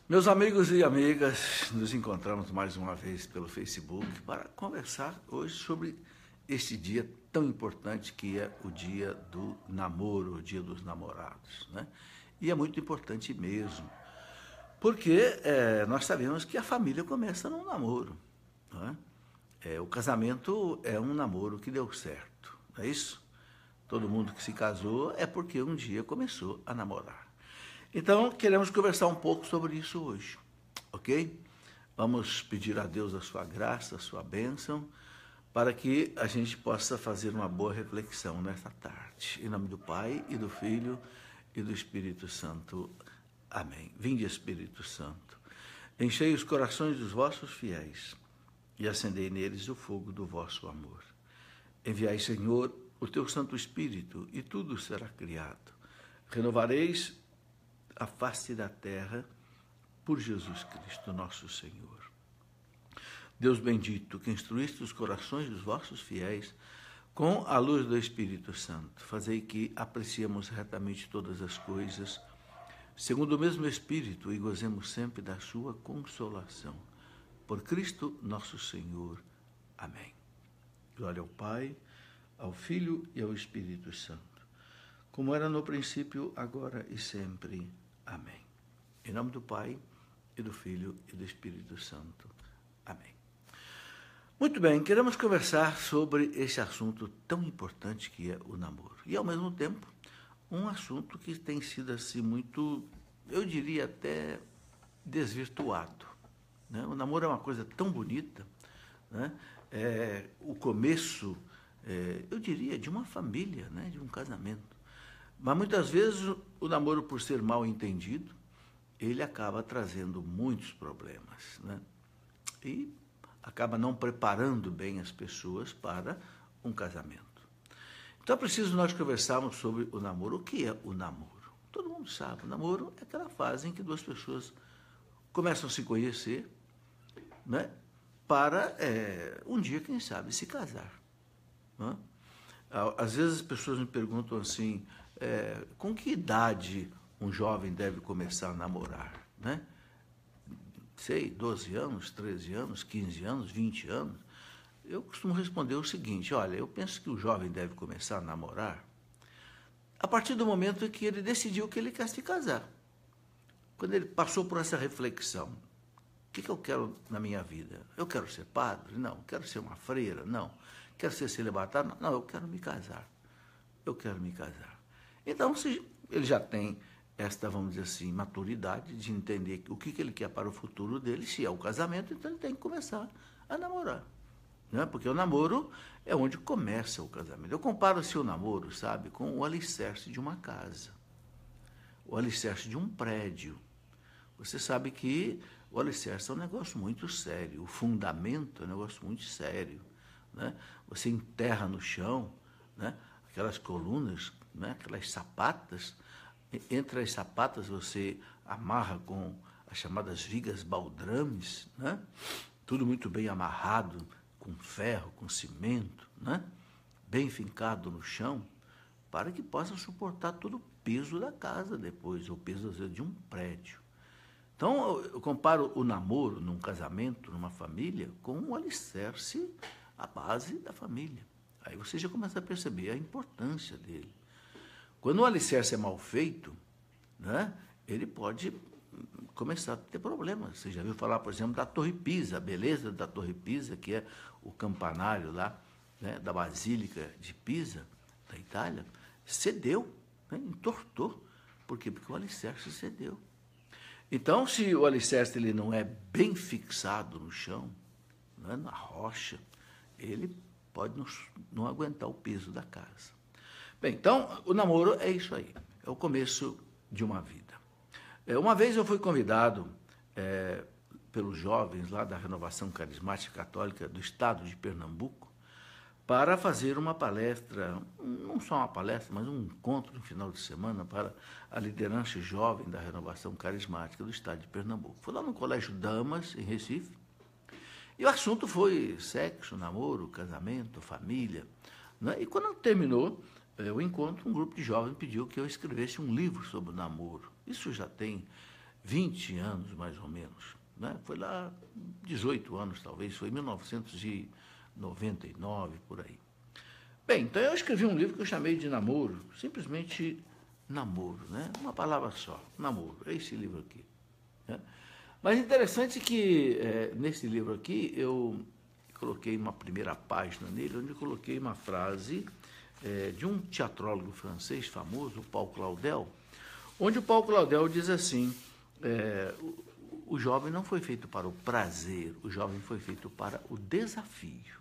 Meus amigos e amigas, nos encontramos mais uma vez pelo Facebook para conversar hoje sobre este dia tão importante que é o dia do namoro, o dia dos namorados, né? E é muito importante mesmo, porque nós sabemos que a família começa num namoro, não é? O casamento é um namoro que deu certo, não é isso? Todo mundo que se casou é porque um dia começou a namorar. Então, queremos conversar um pouco sobre isso hoje, ok? Vamos pedir a Deus a sua graça, a sua bênção, para que a gente possa fazer uma boa reflexão nesta tarde. Em nome do Pai, e do Filho, e do Espírito Santo. Amém. Vinde, Espírito Santo, enchei os corações dos vossos fiéis e acendei neles o fogo do vosso amor. Enviai, Senhor, o teu Santo Espírito, e tudo será criado. Renovareis a face da terra por Jesus Cristo, nosso Senhor. Deus bendito, que instruíste os corações dos vossos fiéis com a luz do Espírito Santo, fazei que apreciemos retamente todas as coisas, segundo o mesmo Espírito, e gozemos sempre da sua consolação. Por Cristo, nosso Senhor. Amém. Glória ao Pai, ao Filho e ao Espírito Santo, como era no princípio, agora e sempre. Amém. Em nome do Pai, e do Filho, e do Espírito Santo. Amém. Muito bem, queremos conversar sobre esse assunto tão importante que é o namoro. E, ao mesmo tempo, um assunto que tem sido assim muito, eu diria até desvirtuado, né? O namoro é uma coisa tão bonita, né? O começo, eu diria, de uma família, né? De um casamento. Mas muitas vezes o namoro, por ser mal entendido, ele acaba trazendo muitos problemas, né? E acaba não preparando bem as pessoas para um casamento. Então é preciso nós conversarmos sobre o namoro. O que é o namoro? Todo mundo sabe, o namoro é aquela fase em que duas pessoas começam a se conhecer, né? Para um dia, quem sabe, se casar, né? Às vezes as pessoas me perguntam assim, com que idade um jovem deve começar a namorar, né? Sei, 12 anos, 13 anos, 15 anos, 20 anos. Eu costumo responder o seguinte: olha, eu penso que o jovem deve começar a namorar a partir do momento em que ele decidiu que ele quer se casar. Quando ele passou por essa reflexão: o que eu quero na minha vida? Eu quero ser padre? Não. Quero ser uma freira? Não. Quero ser celibatário? Não, eu quero me casar. Eu quero me casar. Então, se ele já tem esta, vamos dizer assim, maturidade de entender o que ele quer para o futuro dele, se é o casamento, então ele tem que começar a namorar, né? Porque o namoro é onde começa o casamento. Eu comparo assim, o namoro, sabe, com o alicerce de uma casa, o alicerce de um prédio. Você sabe que o alicerce é um negócio muito sério, o fundamento é um negócio muito sério, né? Você enterra no chão, né, aquelas colunas, né, aquelas sapatas. Entre as sapatas você amarra com as chamadas vigas baldrames, né? Tudo muito bem amarrado, com ferro, com cimento, né? Bem fincado no chão, para que possa suportar todo o peso da casa depois, o peso, às vezes, de um prédio. Então, eu comparo o namoro num casamento, numa família, com o alicerce, a base da família. Aí você já começa a perceber a importância dele. Quando o alicerce é mal feito, né, ele pode começar a ter problemas. Você já viu falar, por exemplo, da Torre Pisa, a beleza da Torre Pisa, que é o campanário lá, né, da Basílica de Pisa, da Itália, cedeu, né, entortou. Por quê? Porque o alicerce cedeu. Então, se o alicerce ele não é bem fixado no chão, né, na rocha, ele pode não aguentar o peso da casa. Bem, então, o namoro é isso aí, é o começo de uma vida. Uma vez eu fui convidado pelos jovens lá da Renovação Carismática Católica do Estado de Pernambuco para fazer uma palestra, não só uma palestra, mas um encontro no final de semana para a liderança jovem da Renovação Carismática do Estado de Pernambuco. Foi lá no Colégio Damas, em Recife, e o assunto foi sexo, namoro, casamento, família, né? E quando terminou o encontro, um grupo de jovens pediu que eu escrevesse um livro sobre o namoro. Isso já tem 20 anos, mais ou menos. Né? Foi lá, 18 anos talvez, foi em 1999, por aí. Bem, então eu escrevi um livro que eu chamei de Namoro, simplesmente namoro, né? Uma palavra só, namoro, é esse livro aqui. Né? Mas interessante que nesse livro aqui eu coloquei uma primeira página nele, onde eu coloquei uma frase de um teatrólogo francês famoso, o Paul Claudel, onde o Paul Claudel diz assim, o jovem não foi feito para o prazer, o jovem foi feito para o desafio.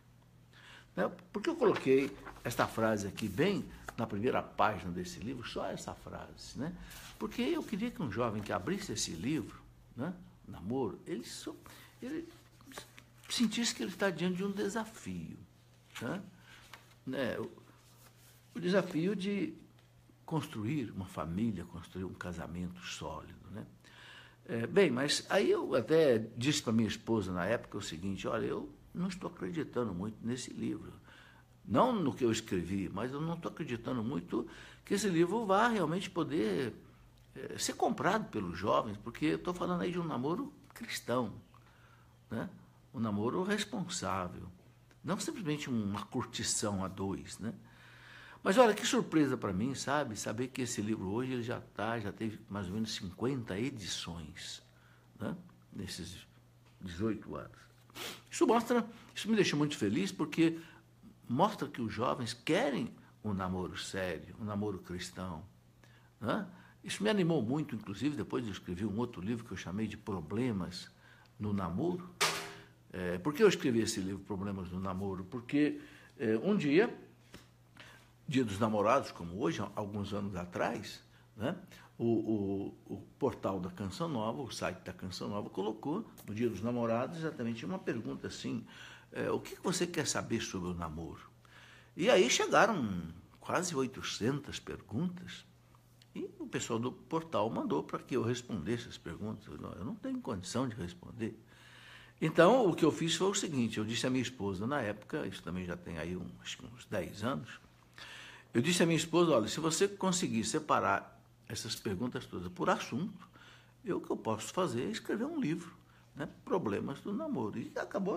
Né? Por que eu coloquei esta frase aqui bem na primeira página desse livro, só essa frase? Né? Porque eu queria que um jovem que abrisse esse livro, né, Namoro, ele sentisse que ele está diante de um desafio. Né? O desafio de construir uma família, construir um casamento sólido. Né? Bem, mas aí eu até disse para minha esposa na época o seguinte, olha, eu não estou acreditando muito nesse livro. Não no que eu escrevi, mas eu não estou acreditando muito que esse livro vá realmente poder ser comprado pelos jovens, porque eu estou falando aí de um namoro cristão, né? Um namoro responsável, não simplesmente uma curtição a dois, né? Mas olha, que surpresa para mim, sabe? Saber que esse livro hoje ele já teve mais ou menos 50 edições, né? Nesses 18 anos. Isso me deixa muito feliz, porque mostra que os jovens querem um namoro sério, um namoro cristão. Né? Isso me animou muito, inclusive, depois eu escrevi um outro livro que eu chamei de Problemas no Namoro. Por que eu escrevi esse livro, Problemas no Namoro? Porque um dia dos Namorados, como hoje, alguns anos atrás, né, o portal da Canção Nova, o site da Canção Nova, colocou, no Dia dos Namorados, exatamente uma pergunta assim, o que você quer saber sobre o namoro? E aí chegaram quase 800 perguntas, e o pessoal do portal mandou para que eu respondesse as perguntas. Eu não tenho condição de responder. Então, o que eu fiz foi o seguinte, eu disse à minha esposa, na época, isso também já tem aí uns 10 anos, eu disse à minha esposa, olha, se você conseguir separar essas perguntas todas por assunto, o que eu posso fazer é escrever um livro, né? Problemas do Namoro. E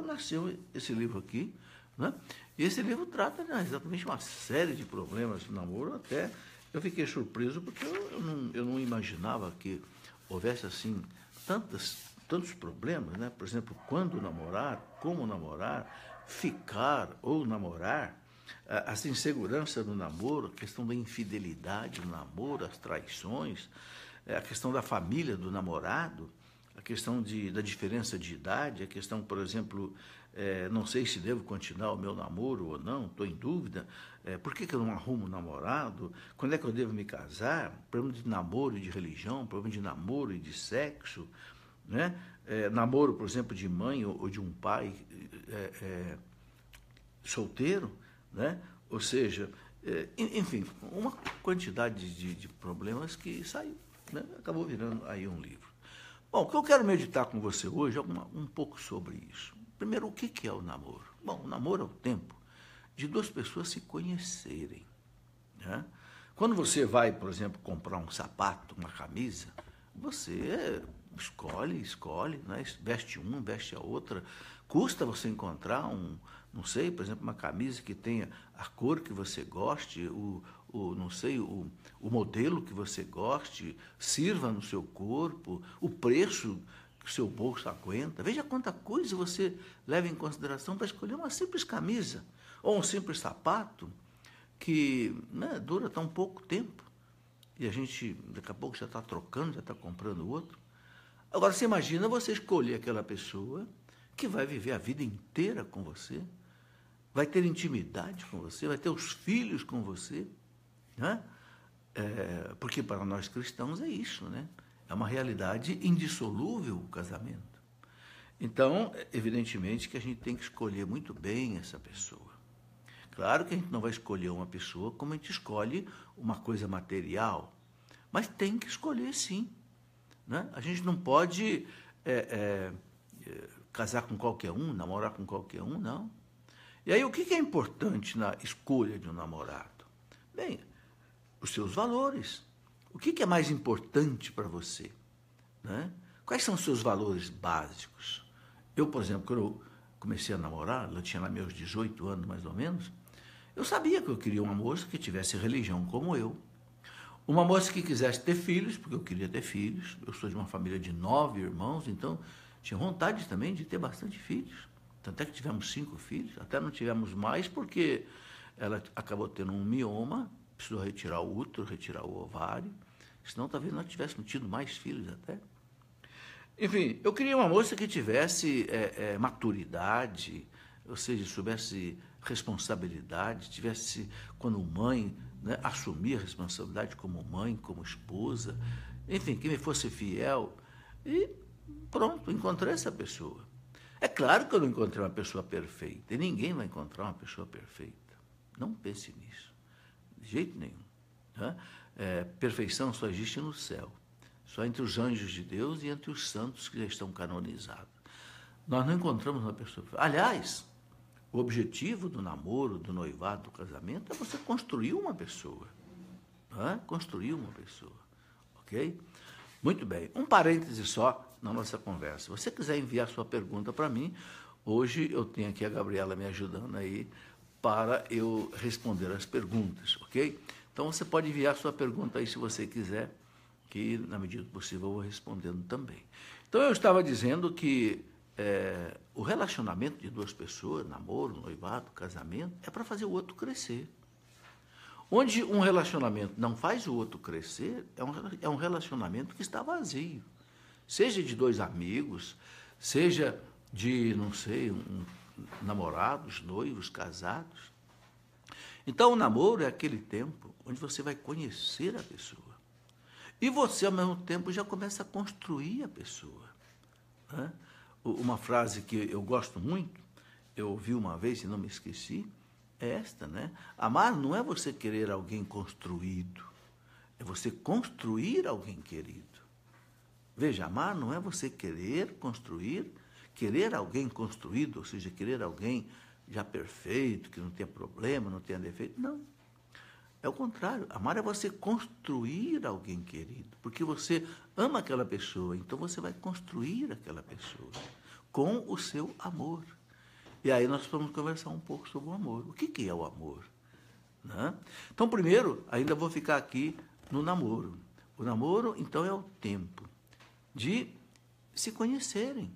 nasceu esse livro aqui, né? E esse livro trata exatamente uma série de problemas do namoro. Até eu fiquei surpreso, porque eu não imaginava que houvesse assim tantos problemas, né? Por exemplo, quando namorar, como namorar, ficar ou namorar, essa insegurança do namoro, a questão da infidelidade no namoro, as traições, a questão da família do namorado, a questão da diferença de idade, a questão, por exemplo, não sei se devo continuar o meu namoro ou não, estou em dúvida, por que eu não arrumo namorado, quando é que eu devo me casar, problema de namoro e de religião, problema de namoro e de sexo, né? Namoro, por exemplo, de mãe ou de um pai solteiro, né? Ou seja, enfim, uma quantidade de problemas que saiu, né? Acabou virando aí um livro. Bom, o que eu quero meditar com você hoje é um pouco sobre isso. Primeiro, o que é o namoro? Bom, o namoro é o tempo de duas pessoas se conhecerem. Né? Quando você vai, por exemplo, comprar um sapato, uma camisa, você escolhe, né? Veste uma, veste a outra. Custa você encontrar não sei, por exemplo, uma camisa que tenha a cor que você goste, não sei, o modelo que você goste, sirva no seu corpo, o preço que o seu bolso aguenta. Veja quanta coisa você leva em consideração para escolher uma simples camisa ou um simples sapato que, né, dura tão pouco tempo e a gente daqui a pouco já está trocando, já está comprando outro. Agora, você imagina você escolher aquela pessoa que vai viver a vida inteira com você, vai ter intimidade com você, vai ter os filhos com você, né? Porque para nós cristãos é isso, né? É uma realidade indissolúvel o casamento. Então, evidentemente que a gente tem que escolher muito bem essa pessoa. Claro que a gente não vai escolher uma pessoa como a gente escolhe uma coisa material, mas tem que escolher sim, né? A gente não pode casar com qualquer um, namorar com qualquer um, não. E aí, o que é importante na escolha de um namorado? Bem, os seus valores. O que é mais importante para você? né? Quais são os seus valores básicos? Eu, por exemplo, quando eu comecei a namorar, eu tinha lá meus 18 anos mais ou menos, eu sabia que eu queria uma moça que tivesse religião como eu. Uma moça que quisesse ter filhos, porque eu queria ter filhos. Eu sou de uma família de 9 irmãos, então tinha vontade também de ter bastante filhos. Tanto é que tivemos 5 filhos, até não tivemos mais porque ela acabou tendo um mioma, precisou retirar o útero, retirar o ovário, senão talvez nós tivéssemos tido mais filhos até. Enfim, eu queria uma moça que tivesse maturidade, ou seja, soubesse responsabilidade, tivesse, quando mãe, né, assumir a responsabilidade como mãe, como esposa, enfim, que me fosse fiel. E pronto, encontrei essa pessoa. É claro que eu não encontrei uma pessoa perfeita, e ninguém vai encontrar uma pessoa perfeita. Não pense nisso, de jeito nenhum. Né? Perfeição só existe no céu, só entre os anjos de Deus e entre os santos que já estão canonizados. Nós não encontramos uma pessoa perfeita. Aliás, o objetivo do namoro, do noivado, do casamento é você construir uma pessoa. Né? Construir uma pessoa, ok? Muito bem, um parêntese só na nossa conversa. Se você quiser enviar sua pergunta para mim, hoje eu tenho aqui a Gabriela me ajudando aí para eu responder as perguntas, ok? Então você pode enviar sua pergunta aí se você quiser, que na medida do possível eu vou respondendo também. Então eu estava dizendo que o relacionamento de duas pessoas, namoro, noivado, casamento, é para fazer o outro crescer. Onde um relacionamento não faz o outro crescer, é um relacionamento que está vazio. Seja de dois amigos, seja de, não sei, namorados, noivos, casados. Então, o namoro é aquele tempo onde você vai conhecer a pessoa. E você, ao mesmo tempo, já começa a construir a pessoa. Né? Uma frase que eu gosto muito, eu ouvi uma vez e não me esqueci, é esta, né? Amar não é você querer alguém construído, é você construir alguém querido. Veja, amar não é você querer construir, querer alguém construído, ou seja, querer alguém já perfeito, que não tenha problema, não tenha defeito. Não. É o contrário. Amar é você construir alguém querido, porque você ama aquela pessoa, então você vai construir aquela pessoa com o seu amor. E aí nós vamos conversar um pouco sobre o amor. O que é o amor? Né? Então, primeiro, ainda vou ficar aqui no namoro. O namoro, então, é o tempo de se conhecerem.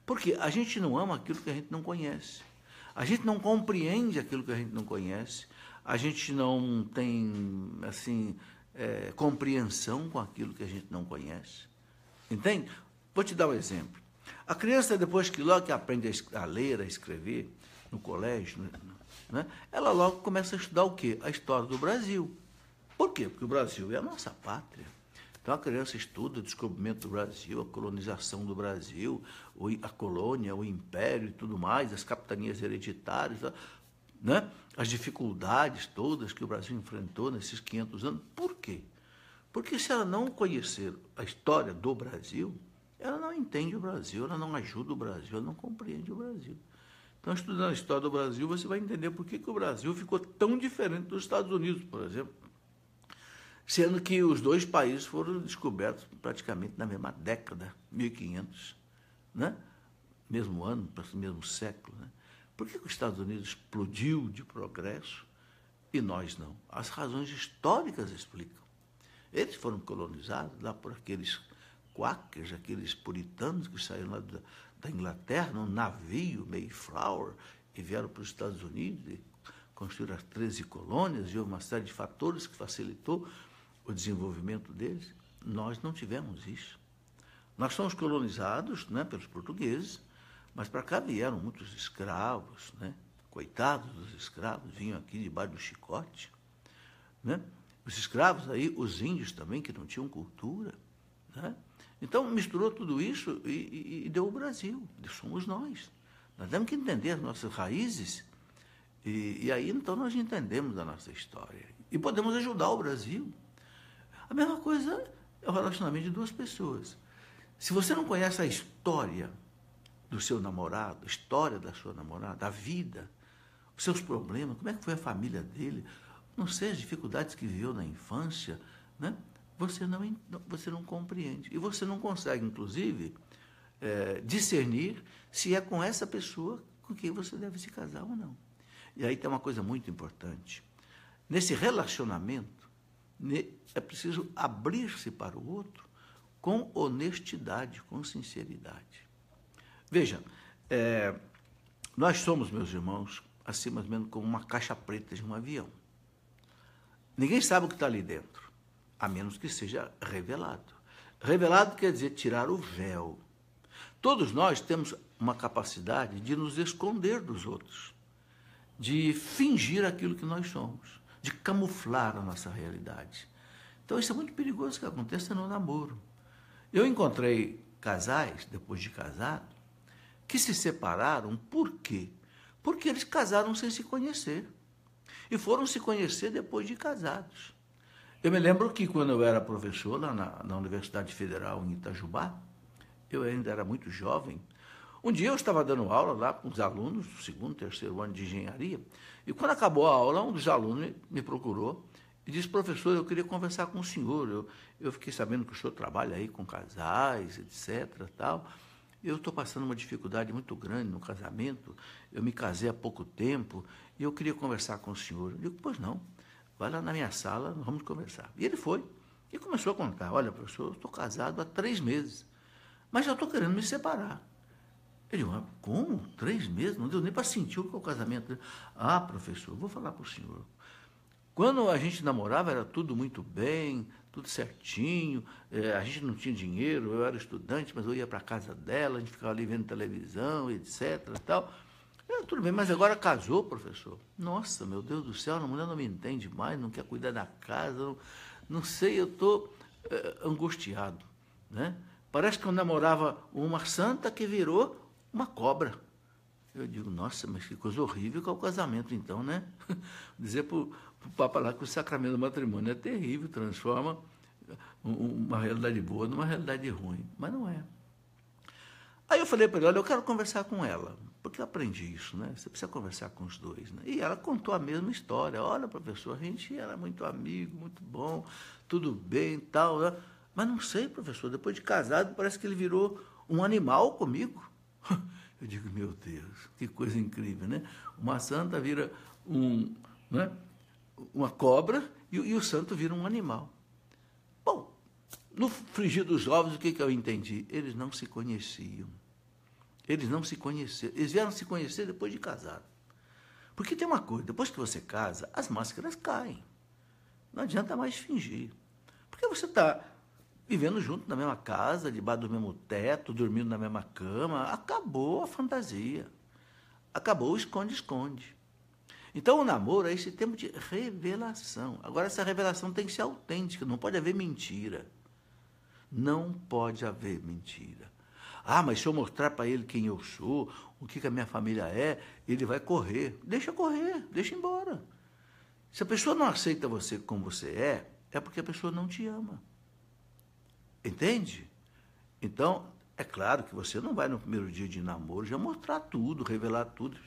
Porque a gente não ama aquilo que a gente não conhece. A gente não compreende aquilo que a gente não conhece. A gente não tem, assim, compreensão com aquilo que a gente não conhece. Entende? Vou te dar um exemplo. A criança, depois que logo que aprende a ler, a escrever, no colégio, né, ela logo começa a estudar o quê? A história do Brasil. Por quê? Porque o Brasil é a nossa pátria. Então, a criança estuda o descobrimento do Brasil, a colonização do Brasil, a colônia, o império e tudo mais, as capitanias hereditárias, né? As dificuldades todas que o Brasil enfrentou nesses 500 anos. Por quê? Porque se ela não conhecer a história do Brasil, ela não entende o Brasil, ela não ajuda o Brasil, ela não compreende o Brasil. Então, estudando a história do Brasil, você vai entender por que o Brasil ficou tão diferente dos Estados Unidos, por exemplo, sendo que os dois países foram descobertos praticamente na mesma década, 1500, né? Mesmo ano, mesmo século. Né? Por que os Estados Unidos explodiu de progresso e nós não? As razões históricas explicam. Eles foram colonizados lá por aqueles quakers, aqueles puritanos que saíram lá da Inglaterra, num navio Mayflower, e vieram para os Estados Unidos e construíram as 13 colônias, e houve uma série de fatores que facilitou o desenvolvimento deles. Nós não tivemos isso. Nós somos colonizados, né, pelos portugueses, mas para cá vieram muitos escravos, né? Coitados dos escravos, vinham aqui debaixo do chicote. Né? Os escravos aí, os índios também, que não tinham cultura. Né? Então, misturou tudo isso e deu o Brasil. Somos nós. Nós temos que entender as nossas raízes e aí, então, nós entendemos a nossa história. E podemos ajudar o Brasil. A mesma coisa é o relacionamento de duas pessoas. Se você não conhece a história do seu namorado, a história da sua namorada, a vida, os seus problemas, como é que foi a família dele, não sei, as dificuldades que viveu na infância, né? você não compreende. E você não consegue, inclusive, discernir se é com essa pessoa com quem você deve se casar ou não. E aí tem uma coisa muito importante. Nesse relacionamento, é preciso abrir-se para o outro com honestidade, com sinceridade. Veja, nós somos, meus irmãos, assim mais ou menos como uma caixa preta de um avião. Ninguém sabe o que está ali dentro, a menos que seja revelado. Revelado quer dizer tirar o véu. Todos nós temos uma capacidade de nos esconder dos outros, de fingir aquilo que nós somos, de camuflar a nossa realidade. Então, isso é muito perigoso que aconteça no namoro. Eu encontrei casais, depois de casado, que se separaram. Por quê? Porque eles casaram sem se conhecer. E foram se conhecer depois de casados. Eu me lembro que quando eu era professor lá na Universidade Federal em Itajubá, eu ainda era muito jovem, um dia eu estava dando aula lá com os alunos do segundo, terceiro ano de engenharia, e quando acabou a aula, um dos alunos me procurou e disse: professor, eu queria conversar com o senhor, eu fiquei sabendo que o senhor trabalha aí com casais, etc. Tal. Eu estou passando uma dificuldade muito grande no casamento, eu me casei há pouco tempo, e eu queria conversar com o senhor. Eu digo: pois não, vai lá na minha sala, nós vamos conversar. E ele foi, e começou a contar: olha, professor, eu estou casado há 3 meses, mas já estou querendo me separar. Ele disse: como? 3 meses? Não deu nem para sentir o que é o casamento. Ah, professor, vou falar para o senhor. Quando a gente namorava, era tudo muito bem, tudo certinho, a gente não tinha dinheiro, eu era estudante, mas eu ia para a casa dela, a gente ficava ali vendo televisão, etc. Tal. Tudo bem, mas agora casou, professor. Nossa, meu Deus do céu, a mulher não me entende mais, não quer cuidar da casa, não sei, eu estou angustiado. Né? Parece que eu namorava uma santa que virou uma cobra. Eu digo: nossa, mas que coisa horrível que é o casamento, então, né? Dizer para o Papa lá que o sacramento do matrimônio é terrível, transforma uma realidade boa numa realidade ruim. Mas não é. Aí eu falei para ele: olha, eu quero conversar com ela, porque eu aprendi isso, né? Você precisa conversar com os dois, né? E ela contou a mesma história. Olha, professor, a gente era muito amigo, muito bom, tudo bem e tal, né? Mas não sei, professor, depois de casado, parece que ele virou um animal comigo. Eu digo: meu Deus, que coisa incrível, né? Uma santa vira né? Uma cobra e o santo vira um animal. Bom, no frigir dos ovos, o que eu entendi? Eles não se conheciam. Eles não se conheceram. Eles vieram se conhecer depois de casado. Porque tem uma coisa: depois que você casa, as máscaras caem. Não adianta mais fingir. Porque você está vivendo junto na mesma casa, debaixo do mesmo teto, dormindo na mesma cama. Acabou a fantasia. Acabou o esconde-esconde. Então, o namoro é esse tempo de revelação. Agora, essa revelação tem que ser autêntica, não pode haver mentira. Não pode haver mentira. Ah, mas se eu mostrar para ele quem eu sou, o que a minha família é, ele vai correr. Deixa correr, deixa embora. Se a pessoa não aceita você como você é porque a pessoa não te ama. Entende? Então, é claro que você não vai no primeiro dia de namoro já mostrar tudo, revelar tudo,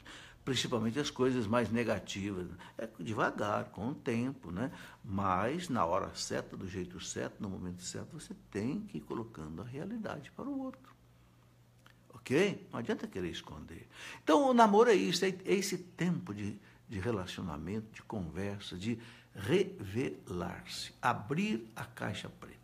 principalmente as coisas mais negativas. É devagar, com o tempo, né? Mas na hora certa, do jeito certo, no momento certo, você tem que ir colocando a realidade para o outro. Ok? Não adianta querer esconder. Então, o namoro é isso, é esse tempo de relacionamento, de conversa, de revelar-se, abrir a caixa preta.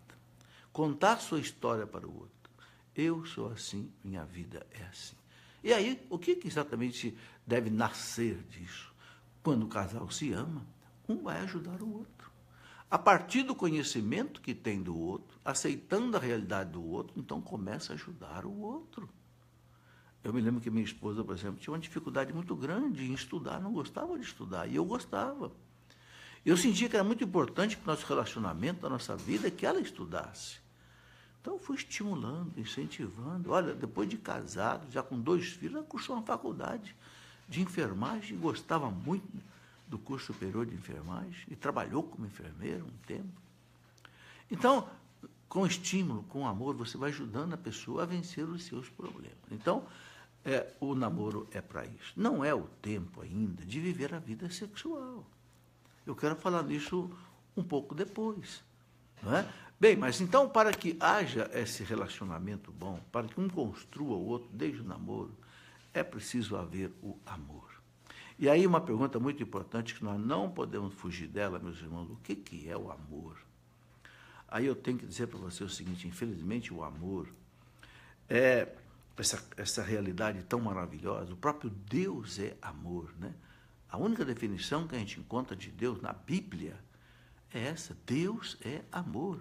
Contar sua história para o outro. Eu sou assim, minha vida é assim. E aí, o que exatamente deve nascer disso? Quando o casal se ama, um vai ajudar o outro. A partir do conhecimento que tem do outro, aceitando a realidade do outro, então começa a ajudar o outro. Eu me lembro que minha esposa, por exemplo, tinha uma dificuldade muito grande em estudar, não gostava de estudar, e eu gostava. Eu sentia que era muito importante para o nosso relacionamento, para a nossa vida, que ela estudasse. Então, eu fui estimulando, incentivando. Olha, depois de casado, já com 2 filhos, ela cursou uma faculdade de enfermagem, gostava muito do curso superior de enfermagem, e trabalhou como enfermeira um tempo. Então, com estímulo, com amor, você vai ajudando a pessoa a vencer os seus problemas. Então, o namoro é para isso. Não é o tempo ainda de viver a vida sexual. Eu quero falar nisso um pouco depois. Não é? Bem, mas então, para que haja esse relacionamento bom, para que um construa o outro desde o namoro, é preciso haver o amor. E aí uma pergunta muito importante que nós não podemos fugir dela, meus irmãos, o que é o amor? Aí eu tenho que dizer para você o seguinte, infelizmente o amor é essa realidade tão maravilhosa, o próprio Deus é amor, né? A única definição que a gente encontra de Deus na Bíblia é essa, Deus é amor.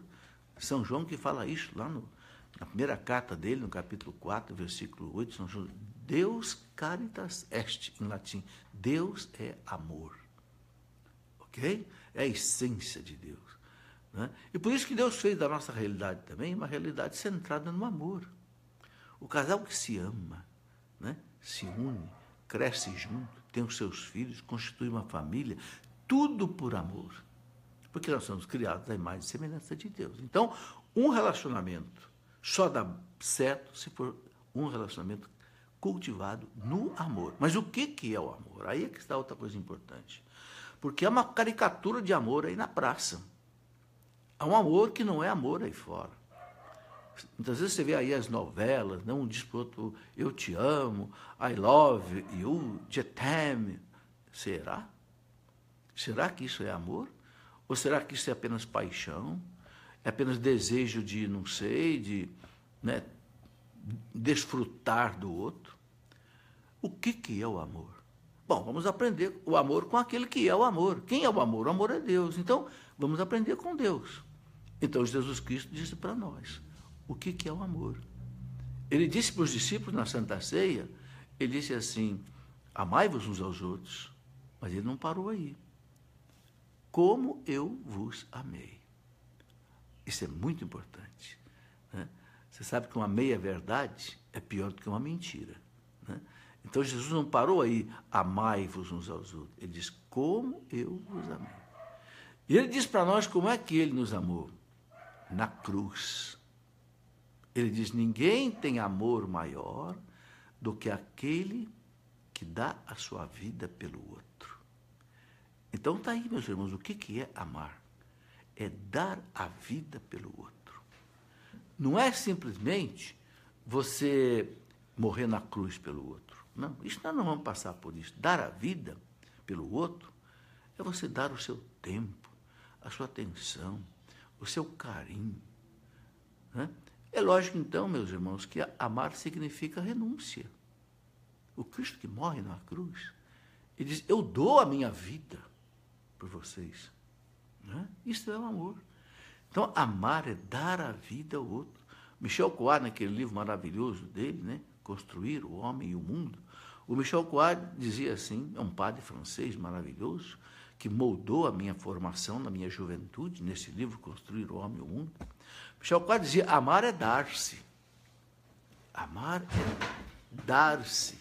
São João que fala isso lá na primeira carta dele, no capítulo 4, versículo 8, São João, Deus caritas est, em latim, Deus é amor, ok? É a essência de Deus, né? E por isso que Deus fez da nossa realidade também uma realidade centrada no amor. O casal que se ama, né, se une, cresce junto, tem os seus filhos, constitui uma família, tudo por amor. Porque nós somos criados à imagem e semelhança de Deus. Então, um relacionamento só dá certo se for um relacionamento cultivado no amor. Mas o que é o amor? Aí é que está outra coisa importante. Porque há uma caricatura de amor aí na praça. Há um amor que não é amor aí fora. Muitas vezes você vê aí as novelas, né? Um diz para o outro, eu te amo, I love you, je t'aime. Será? Será que isso é amor? Ou será que isso é apenas paixão? É apenas desejo de, não sei, de, né, desfrutar do outro? O que é o amor? Bom, vamos aprender o amor com aquele que é o amor. Quem é o amor? O amor é Deus. Então, vamos aprender com Deus. Então, Jesus Cristo disse para nós, o que é o amor? Ele disse para os discípulos na Santa Ceia, ele disse assim, amai-vos uns aos outros. Mas ele não parou aí. Como eu vos amei. Isso é muito importante, né? Você sabe que uma meia-verdade é pior do que uma mentira, né? Então, Jesus não parou aí, amai-vos uns aos outros. Ele diz, como eu vos amei. E ele diz para nós como é que ele nos amou. Na cruz. Ele diz, ninguém tem amor maior do que aquele que dá a sua vida pelo outro. Então está aí, meus irmãos, o que é amar? É dar a vida pelo outro. Não é simplesmente você morrer na cruz pelo outro. Não, isso nós não vamos passar por isso. Dar a vida pelo outro é você dar o seu tempo, a sua atenção, o seu carinho, né? É lógico, então, meus irmãos, que amar significa renúncia. O Cristo que morre na cruz, ele diz, eu dou a minha vida por vocês, né? Isso é o amor. Então, amar é dar a vida ao outro. Michel Coat, naquele livro maravilhoso dele, né? Construir o Homem e o Mundo, o Michel Coat dizia assim, é um padre francês maravilhoso, que moldou a minha formação na minha juventude, nesse livro, Construir o Homem e o Mundo. Michel Coat dizia, amar é dar-se. Amar é dar-se,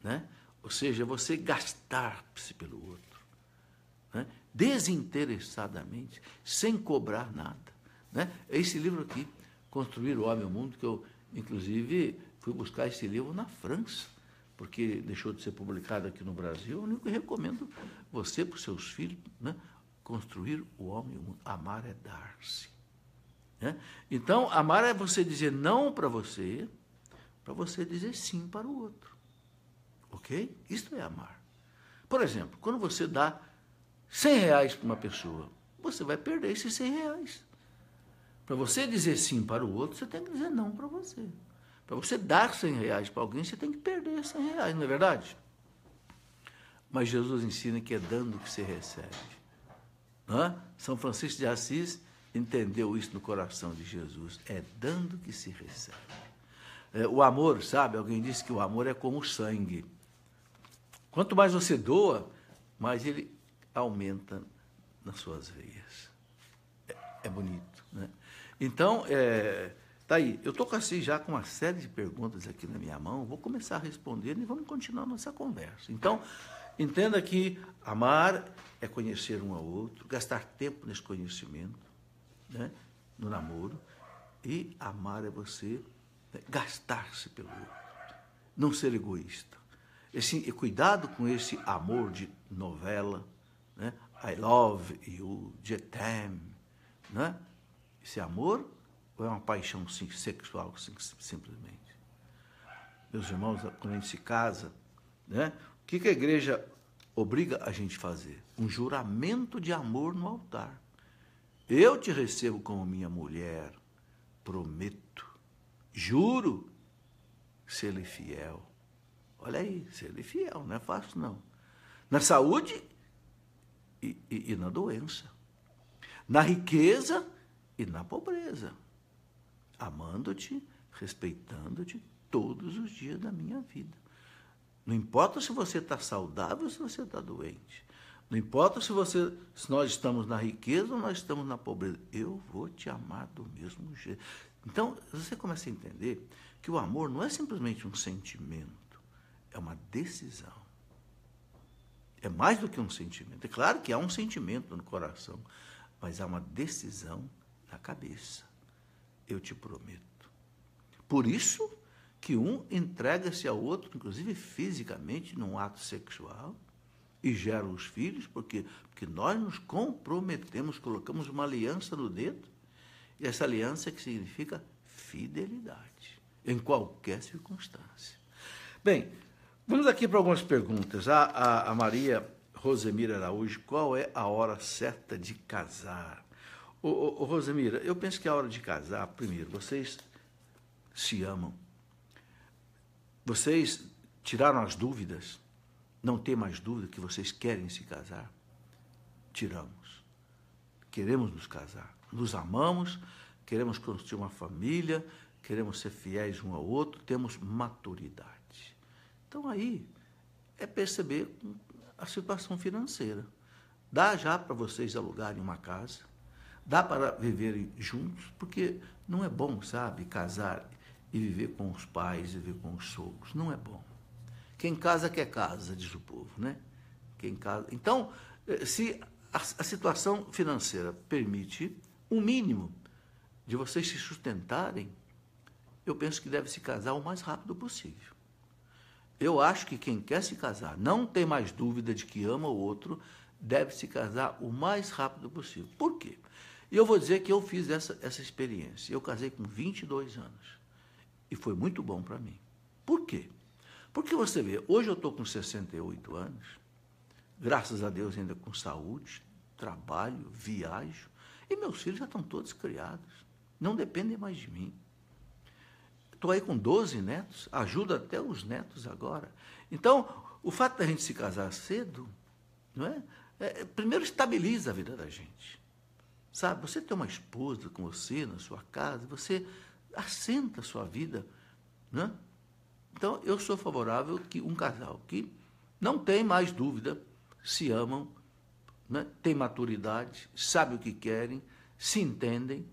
né? Ou seja, você gastar-se pelo outro, né? Desinteressadamente, sem cobrar nada, né? É esse livro aqui, Construir o Homem e o Mundo, que eu, inclusive, fui buscar esse livro na França, porque deixou de ser publicado aqui no Brasil. Eu recomendo você, para os seus filhos, né? Construir o Homem e o Mundo. Amar é dar-se, né? Então, amar é você dizer não para você dizer sim para o outro. Ok? Isso é amar. Por exemplo, quando você dá R$100 para uma pessoa, você vai perder esses R$100. Para você dizer sim para o outro, você tem que dizer não para você. Para você dar R$100 para alguém, você tem que perder R$100, não é verdade? Mas Jesus ensina que é dando que se recebe. São Francisco de Assis entendeu isso no coração de Jesus. É dando que se recebe. O amor, sabe? Alguém disse que o amor é como o sangue. Quanto mais você doa, mais ele aumenta nas suas veias. É bonito, né? Então, tá aí. Eu estou assim, já com uma série de perguntas aqui na minha mão. Vou começar a responder e vamos continuar nossa conversa. Então, entenda que amar é conhecer um ao outro, gastar tempo nesse conhecimento, né, no namoro. E amar é você, né, gastar-se pelo outro, não ser egoísta. Cuidado com esse amor de novela, né? I love you, je t'aime, né? Isso é amor ou é uma paixão sexual, simplesmente? Meus irmãos, quando a gente se casa, né, o que a igreja obriga a gente a fazer? Um juramento de amor no altar. Eu te recebo como minha mulher, prometo, juro, ser-lhe fiel. Olha aí, ser-lhe fiel, não é fácil não. Na saúde e na doença. Na riqueza e na pobreza. Amando-te, respeitando-te todos os dias da minha vida. Não importa se você está saudável ou se você está doente. Não importa se nós estamos na riqueza ou nós estamos na pobreza. Eu vou te amar do mesmo jeito. Então, você começa a entender que o amor não é simplesmente um sentimento, é uma decisão. É mais do que um sentimento. É claro que há um sentimento no coração, mas há uma decisão na cabeça. Eu te prometo. Por isso que um entrega-se ao outro, inclusive fisicamente, num ato sexual, e gera os filhos, porque nós nos comprometemos, colocamos uma aliança no dedo, e essa aliança que significa fidelidade, em qualquer circunstância. Bem, vamos aqui para algumas perguntas. A Maria Rosemira Araújo, qual é a hora certa de casar? Ô, Rosemira, eu penso que a hora de casar, primeiro, vocês se amam. Vocês tiraram as dúvidas, não tem mais dúvida que vocês querem se casar? Tiramos. Queremos nos casar. Nos amamos, queremos construir uma família, queremos ser fiéis um ao outro, temos maturidade. Então, aí, é perceber a situação financeira. Dá já para vocês alugarem uma casa, dá para viverem juntos, porque não é bom, sabe, casar e viver com os pais, viver com os sogros. Não é bom. Quem casa quer casa, diz o povo, né? Quem casa... Então, se a situação financeira permite um mínimo de vocês se sustentarem, eu penso que deve se casar o mais rápido possível. Eu acho que quem quer se casar, não tem mais dúvida de que ama o outro, deve se casar o mais rápido possível. Por quê? E eu vou dizer que eu fiz essa experiência. Eu casei com 22 anos. E foi muito bom para mim. Por quê? Porque você vê, hoje eu estou com 68 anos, graças a Deus ainda com saúde, trabalho, viajo, e meus filhos já estão todos criados, não dependem mais de mim. Estou aí com 12 netos, ajudo até os netos agora. Então, o fato da gente se casar cedo, não é? Primeiro estabiliza a vida da gente. Sabe, você tem uma esposa com você na sua casa, você assenta a sua vida, né? Então, eu sou favorável que um casal que não tem mais dúvida, se amam, né? Tem maturidade, sabe o que querem, se entendem,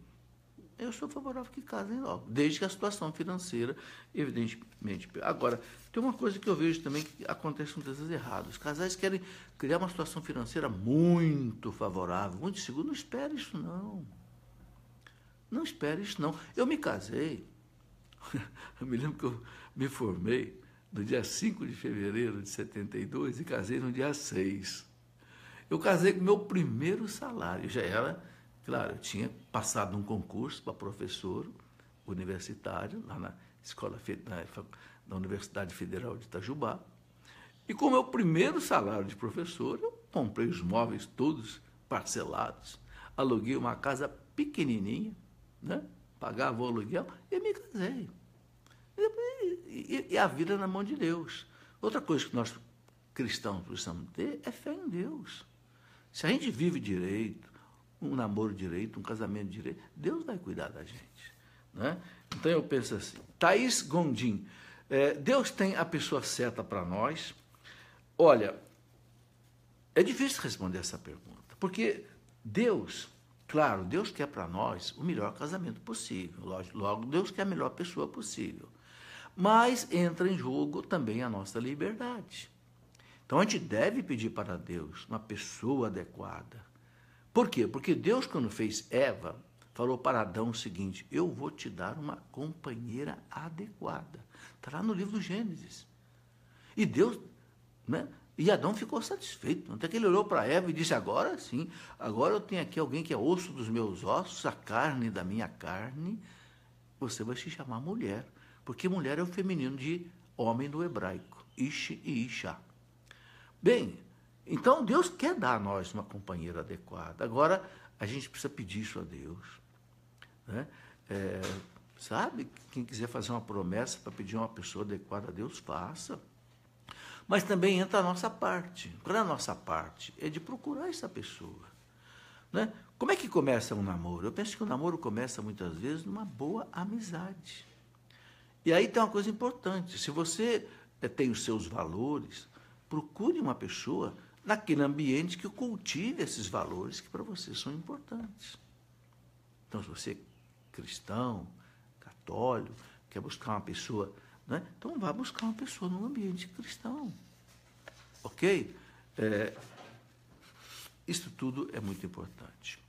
eu sou favorável que casem logo, desde que a situação financeira, evidentemente. Agora, tem uma coisa que eu vejo também que acontece muitas vezes errado. Os casais querem criar uma situação financeira muito favorável, muito segura. Não espere isso, não. Não espere isso, não. Eu me casei, eu me lembro que eu me formei no dia 5 de fevereiro de 72 e casei no dia 6. Eu casei com o meu primeiro salário, já era, claro, eu tinha passado um concurso para professor universitário, lá na na Universidade Federal de Itajubá, e com o meu primeiro salário de professor, eu comprei os móveis todos parcelados, aluguei uma casa pequenininha, né? Pagava o aluguel e me casei. E a vida na mão de Deus. Outra coisa que nós cristãos precisamos ter é fé em Deus. Se a gente vive direito, um namoro direito, um casamento direito, Deus vai cuidar da gente, né? Então eu penso assim, Thaís Gondim, Deus tem a pessoa certa para nós. Olha, é difícil responder essa pergunta, porque Deus, claro, Deus quer para nós o melhor casamento possível, logo Deus quer a melhor pessoa possível, mas entra em jogo também a nossa liberdade. Então a gente deve pedir para Deus uma pessoa adequada. Por quê? Porque Deus, quando fez Eva, falou para Adão o seguinte: eu vou te dar uma companheira adequada. Está lá no livro do Gênesis. E Deus, né, E Adão ficou satisfeito. Até que ele olhou para Eva e disse, agora sim, agora eu tenho aqui alguém que é osso dos meus ossos, a carne da minha carne, você vai se chamar mulher. Porque mulher é o feminino de homem no hebraico, Ish e Isha. Bem, então Deus quer dar a nós uma companheira adequada. Agora, a gente precisa pedir isso a Deus. Né? Sabe, quem quiser fazer uma promessa para pedir uma pessoa adequada a Deus, faça. Mas também entra a nossa parte. Qual é a nossa parte? É de procurar essa pessoa. Né? Como é que começa um namoro? Eu penso que o namoro começa muitas vezes numa boa amizade. E aí tem uma coisa importante. Se você tem os seus valores, procure uma pessoa naquele ambiente que cultive esses valores que para você são importantes. Então, se você é cristão, católico, quer buscar uma pessoa, né? Então vá buscar uma pessoa num ambiente cristão. Ok? Isso tudo é muito importante.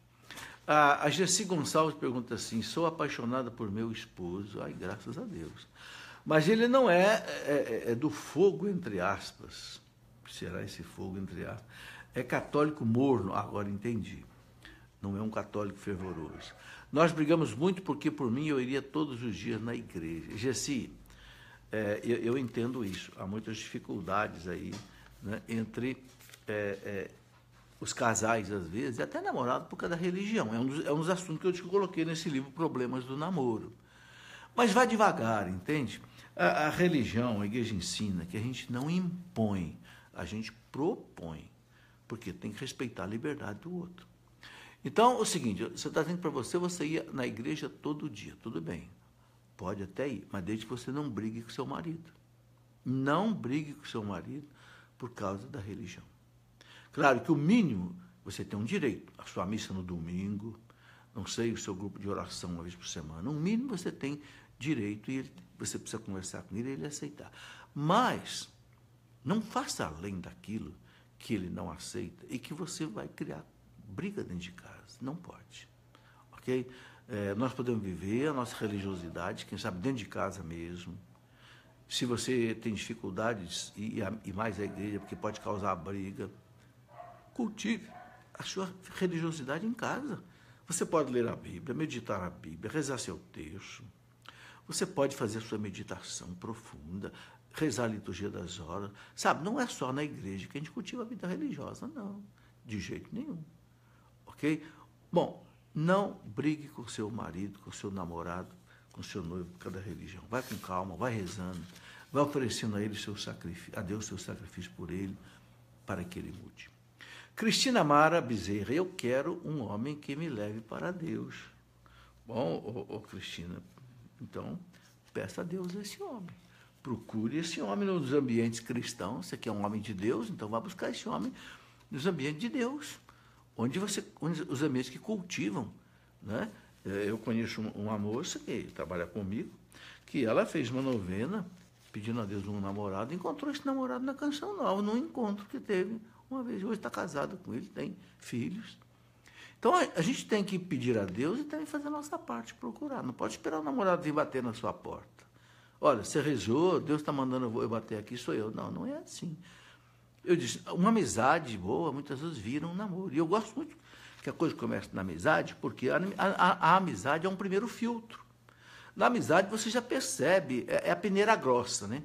A Gessi Gonçalves pergunta assim, sou apaixonada por meu esposo, ai, graças a Deus. Mas ele não é do fogo, entre aspas. Será esse fogo, entre aspas? É católico morno, agora entendi. Não é um católico fervoroso. Nós brigamos muito porque, por mim, eu iria todos os dias na igreja. Gessi, eu entendo isso. Há muitas dificuldades aí, né, entre os casais, às vezes, e até namorado por causa da religião. É um dos assuntos que eu te coloquei nesse livro, Problemas do Namoro. Mas vai devagar, entende? A religião, a igreja ensina que a gente não impõe, a gente propõe, porque tem que respeitar a liberdade do outro. Então, é o seguinte, você está dizendo para você ia na igreja todo dia, tudo bem, pode até ir, mas desde que você não brigue com seu marido. Não brigue com seu marido por causa da religião. Claro que o mínimo, você tem um direito, a sua missa no domingo, não sei, o seu grupo de oração uma vez por semana, no mínimo você tem direito e você precisa conversar com ele e ele aceitar. Mas não faça além daquilo que ele não aceita e que você vai criar briga dentro de casa. Não pode. Ok? Nós podemos viver a nossa religiosidade, quem sabe dentro de casa mesmo. Se você tem dificuldades e mais a igreja, porque pode causar briga, cultive a sua religiosidade em casa. Você pode ler a Bíblia, meditar a Bíblia, rezar seu texto. Você pode fazer a sua meditação profunda, rezar a liturgia das horas. Sabe, não é só na igreja que a gente cultiva a vida religiosa, não. De jeito nenhum. Ok? Bom, não brigue com seu marido, com seu namorado, com seu noivo por causa da religião. Vai com calma, vai rezando, vai oferecendo a ele a Deus seu sacrifício por ele, para que ele mude. Cristina Mara Bezerra, eu quero um homem que me leve para Deus. Bom, Cristina, então, peça a Deus esse homem. Procure esse homem nos ambientes cristãos. Você quer um homem de Deus, então vá buscar esse homem nos ambientes de Deus, onde os ambientes que cultivam. Né? Eu conheço uma moça que trabalha comigo, que ela fez uma novena pedindo a Deus um namorado, encontrou esse namorado na Canção Nova, num encontro que teve uma vez. Hoje está casada com ele, tem filhos. Então, a gente tem que pedir a Deus e também fazer a nossa parte, procurar. Não pode esperar o namorado vir bater na sua porta. Olha, você rezou, Deus está mandando eu bater aqui, sou eu. Não, não é assim. Eu disse, uma amizade boa, muitas vezes vira um namoro. E eu gosto muito que a coisa comece na amizade, porque a amizade é um primeiro filtro. Na amizade, você já percebe, é a peneira grossa, né?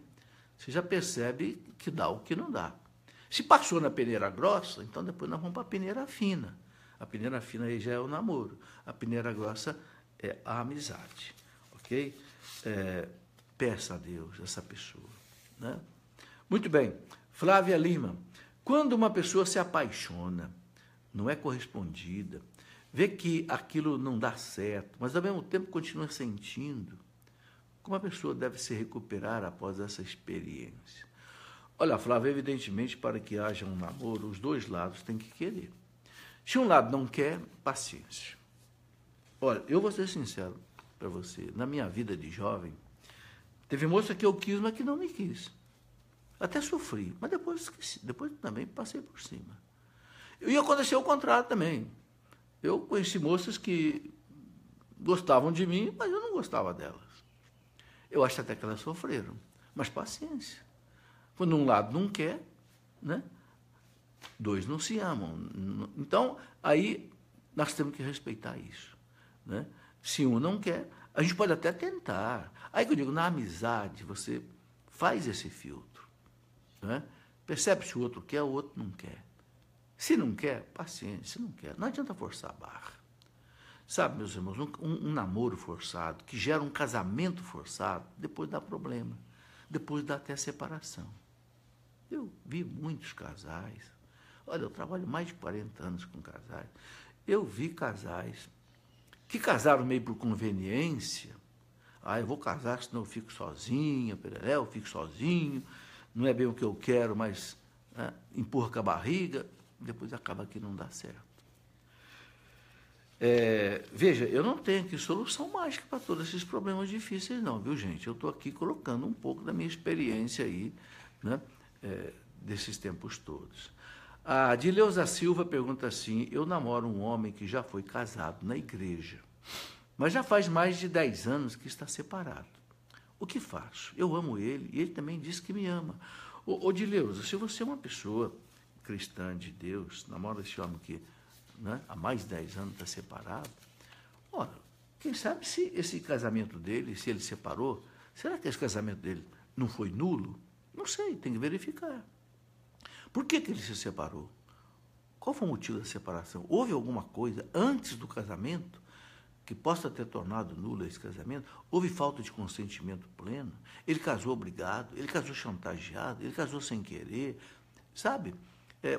Você já percebe que dá o que não dá. Se passou na peneira grossa, então depois nós vamos para a peneira fina. A peneira fina aí já é o namoro. A peneira grossa é a amizade. Ok? Peça a Deus essa pessoa. Né? Muito bem. Flávia Lima. Quando uma pessoa se apaixona, não é correspondida, vê que aquilo não dá certo, mas ao mesmo tempo continua sentindo, como a pessoa deve se recuperar após essa experiência? Olha, Flávia, evidentemente, para que haja um namoro, os dois lados têm que querer. Se um lado não quer, paciência. Olha, eu vou ser sincero para você. Na minha vida de jovem, teve moça que eu quis, mas que não me quis. Até sofri, mas depois esqueci. Depois também passei por cima. E aconteceu o contrário também. Eu conheci moças que gostavam de mim, mas eu não gostava delas. Eu acho até que elas sofreram. Mas paciência. Quando um lado não quer, né? Dois não se amam. Então, aí nós temos que respeitar isso, né? Se um não quer, a gente pode até tentar. Aí que eu digo, na amizade, você faz esse filtro, né? Percebe se o outro quer, o outro não quer. Se não quer, paciência, se não quer. Não adianta forçar a barra. Sabe, meus irmãos, um namoro forçado, que gera um casamento forçado, depois dá problema. Depois dá até separação. Eu vi muitos casais. Olha, eu trabalho mais de 40 anos com casais. Eu vi casais que casaram meio por conveniência. Ah, eu vou casar, senão eu fico sozinha, eu fico sozinho, não é bem o que eu quero, mas empurra com a barriga, depois acaba que não dá certo. Veja, eu não tenho aqui solução mágica para todos esses problemas difíceis, não, viu, gente? Eu estou aqui colocando um pouco da minha experiência aí, né, desses tempos todos. A Dileuza Silva pergunta assim: eu namoro um homem que já foi casado na igreja, mas já faz mais de 10 anos que está separado. O que faço? Eu amo ele e ele também diz que me ama. Ô Dileuza, se você é uma pessoa cristã de Deus, namora esse homem que, né, há mais de 10 anos está separado, ora, quem sabe se esse casamento dele, se ele separou, será que esse casamento dele não foi nulo? Não sei, tem que verificar. Por que ele se separou? Qual foi o motivo da separação? Houve alguma coisa antes do casamento que possa ter tornado nulo esse casamento? Houve falta de consentimento pleno? Ele casou obrigado? Ele casou chantageado? Ele casou sem querer? Sabe?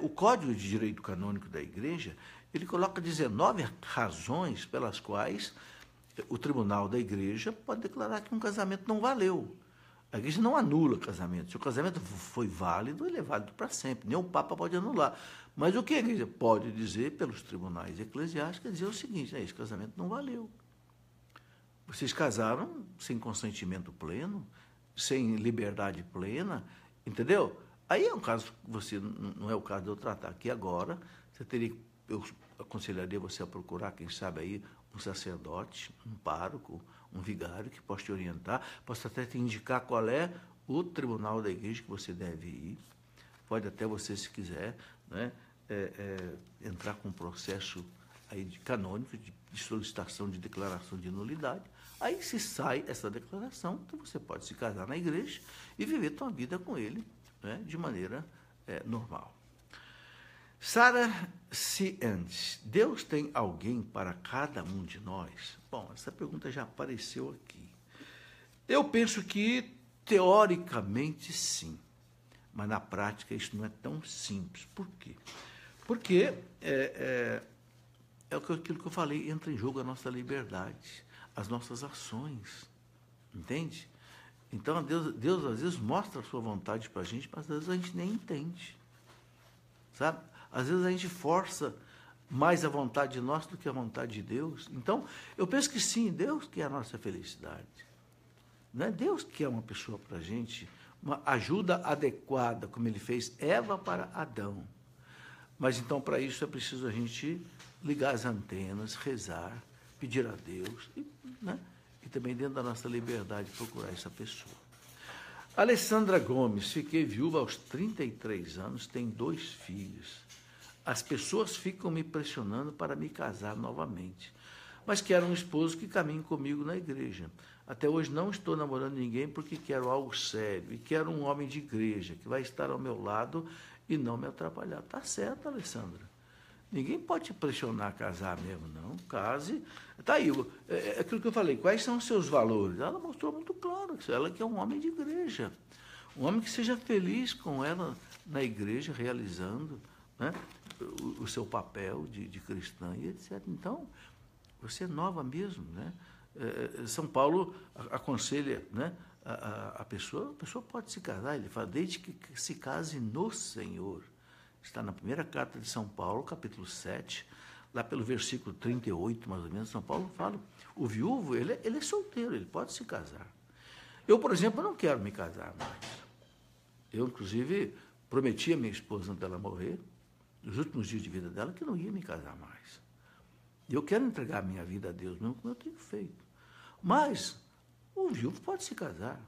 O Código de Direito Canônico da Igreja, ele coloca 19 razões pelas quais o tribunal da igreja pode declarar que um casamento não valeu. A igreja não anula o casamento. Se o casamento foi válido, ele é válido para sempre. Nem o Papa pode anular. Mas o que a igreja pode dizer pelos tribunais eclesiásticos é dizer o seguinte: esse casamento não valeu. Vocês casaram sem consentimento pleno, sem liberdade plena, entendeu? Aí é um caso que você, não é o caso de eu tratar aqui agora. Eu aconselharia você a procurar, quem sabe aí, um sacerdote, um pároco, um vigário que possa te orientar, possa até te indicar qual é o tribunal da igreja que você deve ir. Pode até você, se quiser, né, entrar com um processo aí canônico de solicitação de declaração de nulidade. Aí, se sai essa declaração, então você pode se casar na igreja e viver sua vida com ele, né, de maneira normal. Sara Cientes: Deus tem alguém para cada um de nós? Bom, essa pergunta já apareceu aqui. Eu penso que, teoricamente, sim. Mas, na prática, isso não é tão simples. Por quê? Porque aquilo que eu falei, entra em jogo a nossa liberdade, as nossas ações. Entende? Então, Deus às vezes mostra a sua vontade para a gente, mas às vezes a gente nem entende. Sabe? Às vezes a gente força mais a vontade de nós do que a vontade de Deus. Então, eu penso que sim, Deus quer a nossa felicidade. Não é Deus que quer uma pessoa para a gente, uma ajuda adequada, como ele fez Eva para Adão. Mas então, para isso, é preciso a gente ligar as antenas, rezar, pedir a Deus, né? E também, dentro da nossa liberdade, procurar essa pessoa. Alessandra Gomes: fiquei viúva aos 33 anos, tenho 2 filhos. As pessoas ficam me pressionando para me casar novamente, mas quero um esposo que caminhe comigo na igreja. Até hoje não estou namorando ninguém porque quero algo sério e quero um homem de igreja que vai estar ao meu lado e não me atrapalhar. Tá certo, Alessandra. Ninguém pode te pressionar a casar mesmo, não. Case. Está aí, aquilo que eu falei, quais são os seus valores? Ela mostrou muito claro que ela quer um homem de igreja. Um homem que seja feliz com ela na igreja, realizando, né, o seu papel de cristã e etc. Então, você é nova mesmo, né? São Paulo aconselha, né, a pessoa pode se casar, ele fala, desde que se case no Senhor. Está na primeira carta de São Paulo, capítulo 7, lá pelo versículo 38, mais ou menos. São Paulo fala, o viúvo, ele é solteiro, ele pode se casar. Eu, por exemplo, não quero me casar mais. Eu, inclusive, prometi a minha esposa, antes dela morrer, nos últimos dias de vida dela, que não ia me casar mais. Eu quero entregar a minha vida a Deus, mesmo como eu tenho feito. Mas o viúvo pode se casar.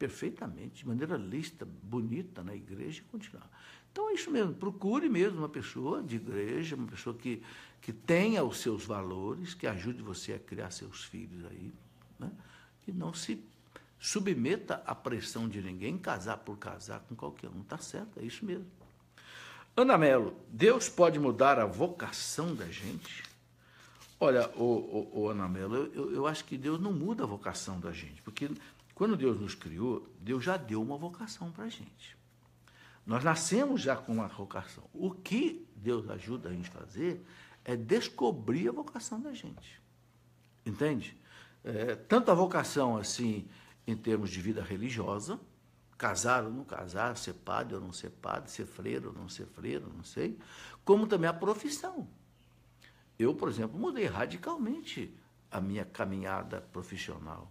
perfeitamente, de maneira lícita, bonita na igreja e continuar. Então é isso mesmo, procure mesmo uma pessoa de igreja, uma pessoa que tenha os seus valores, que ajude você a criar seus filhos aí, né? E não se submeta à pressão de ninguém, casar por casar com qualquer um. Está certo, é isso mesmo. Ana Mello, Deus pode mudar a vocação da gente? Olha, Ana Mello, eu acho que Deus não muda a vocação da gente, porque quando Deus nos criou, Deus já deu uma vocação para a gente. Nós nascemos já com uma vocação. O que Deus ajuda a gente a fazer é descobrir a vocação da gente. Entende? Tanto a vocação, assim, em termos de vida religiosa, casar ou não casar, ser padre ou não ser padre, ser freiro ou não ser freiro, não sei, como também a profissão. Eu, por exemplo, mudei radicalmente a minha caminhada profissional.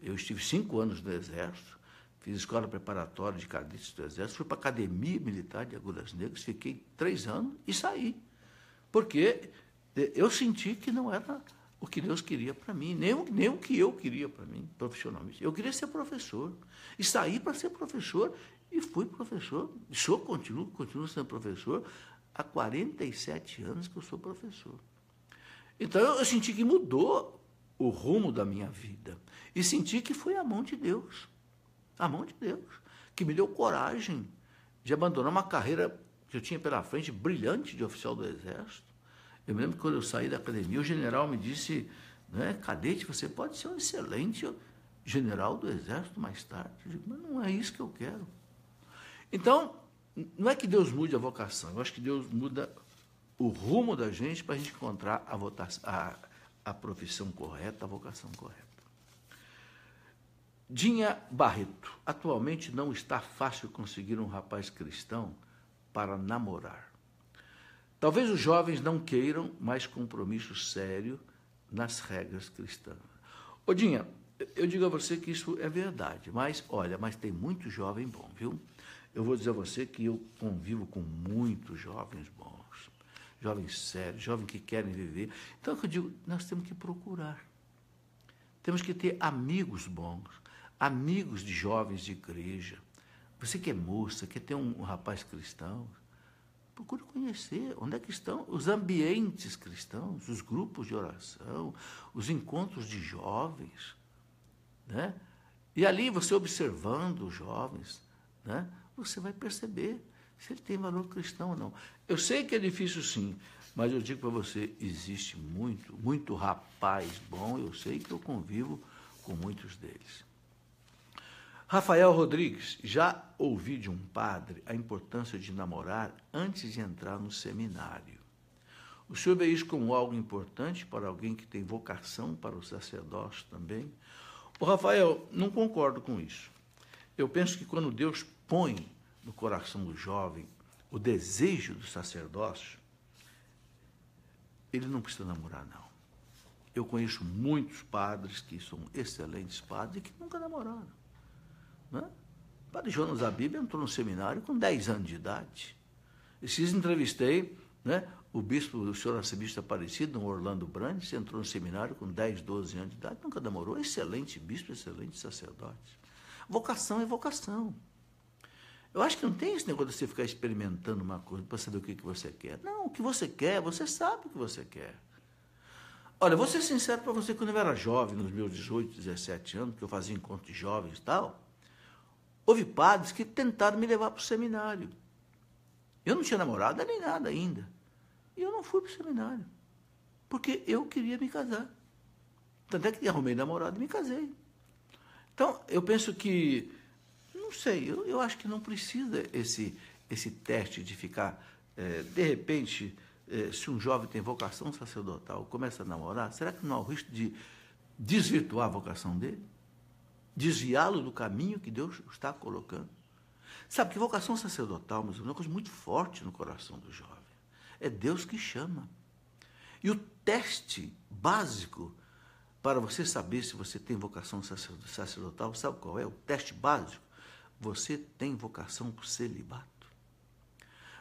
Eu estive 5 anos no Exército, fiz escola preparatória de cadetes do Exército, fui para a Academia Militar de Agulhas Negras, fiquei 3 anos e saí. Porque eu senti que não era o que Deus queria para mim, nem o que eu queria para mim, profissionalmente. Eu queria ser professor. E saí para ser professor e fui professor. Continuo sendo professor há 47 anos que eu sou professor. Então eu senti que mudou o rumo da minha vida. E senti que foi a mão de Deus. A mão de Deus, que me deu coragem de abandonar uma carreira que eu tinha pela frente, brilhante, de oficial do Exército. Eu me lembro que quando eu saí da academia, o general me disse, né, cadete, você pode ser um excelente general do Exército mais tarde. Eu digo, mas não é isso que eu quero. Então, não é que Deus mude a vocação, eu acho que Deus muda o rumo da gente para a gente encontrar a profissão correta, a vocação correta. Dinha Barreto, atualmente não está fácil conseguir um rapaz cristão para namorar. Talvez os jovens não queiram mais compromisso sério nas regras cristãs. Ô Dinha, eu digo a você que isso é verdade, mas olha, mas tem muito jovem bom, viu? Eu vou dizer a você que eu convivo com muitos jovens bons, jovens sérios, jovens que querem viver. Então, eu digo, nós temos que procurar. Temos que ter amigos bons, amigos de jovens de igreja. Você que é moça, quer ter um rapaz cristão, procure conhecer onde é que estão os ambientes cristãos, os grupos de oração, os encontros de jovens, né? E ali você observando os jovens, né, você vai perceber se ele tem valor cristão ou não. Eu sei que é difícil sim, mas eu digo para você, existe muito rapaz bom, eu sei que eu convivo com muitos deles. Rafael Rodrigues, já ouvi de um padre a importância de namorar antes de entrar no seminário. O senhor vê isso como algo importante para alguém que tem vocação para o sacerdócio também? Ô, Rafael, não concordo com isso. Eu penso que quando Deus põe no coração do jovem o desejo do sacerdócio, ele não precisa namorar, não. Eu conheço muitos padres que são excelentes padres e que nunca namoraram. Né? O padre Jonas da Bíblia entrou no seminário com 10 anos de idade. Esses entrevistei, né, o bispo, o senhor arcebispo Aparecido, Orlando Brandes, entrou no seminário com 10, 12 anos de idade, nunca namorou, excelente bispo, excelente sacerdote. Vocação é vocação. Eu acho que não tem esse negócio de você ficar experimentando uma coisa para saber o que você quer. Não, o que você quer, você sabe o que você quer. Olha, vou ser sincero para você, quando eu era jovem, nos meus 18, 17 anos, que eu fazia encontro de jovens e tal, houve padres que tentaram me levar para o seminário. Eu não tinha namorada nem nada ainda. E eu não fui para o seminário. Porque eu queria me casar. Tanto é que arrumei namorado e me casei. Então, eu penso que, não sei, eu acho que não precisa esse teste de ficar, de repente, se um jovem tem vocação sacerdotal, começa a namorar, será que não há o risco de desvirtuar a vocação dele? Desviá-lo do caminho que Deus está colocando? Sabe que vocação sacerdotal, meus irmãos, é uma coisa muito forte no coração do jovem. É Deus que chama. E o teste básico para você saber se você tem vocação sacerdotal, sabe qual é? O teste básico. Você tem vocação para o celibato.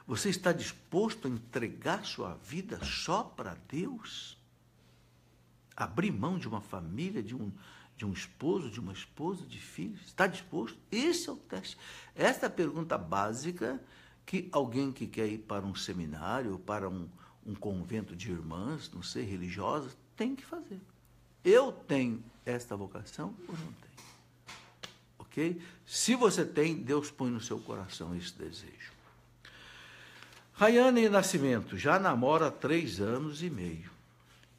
Você está disposto a entregar sua vida só para Deus? Abrir mão de uma família, de de um esposo, de uma esposa, de filhos? Está disposto? Esse é o teste. Esta é a pergunta básica que alguém que quer ir para um seminário, para um convento de irmãs, não sei, religiosas, tem que fazer. Eu tenho esta vocação ou não tenho? Ok? Se você tem, Deus põe no seu coração esse desejo. Rayane Nascimento já namora há 3 anos e meio.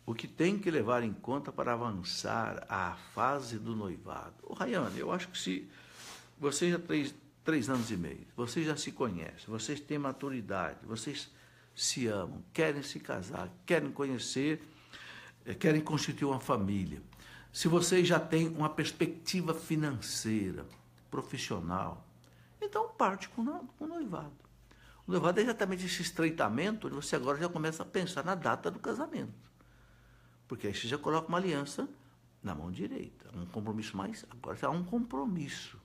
O que tem que levar em conta para avançar à fase do noivado? Rayane, eu acho que se você já tem 3 anos e meio, vocês já se conhecem, vocês têm maturidade, vocês se amam, querem se casar, querem conhecer, querem constituir uma família. Se vocês já têm uma perspectiva financeira, profissional, então parte com o noivado. O noivado é exatamente esse estreitamento, onde você agora já começa a pensar na data do casamento. Porque aí você já coloca uma aliança na mão direita, um compromisso mais, agora já há um compromisso.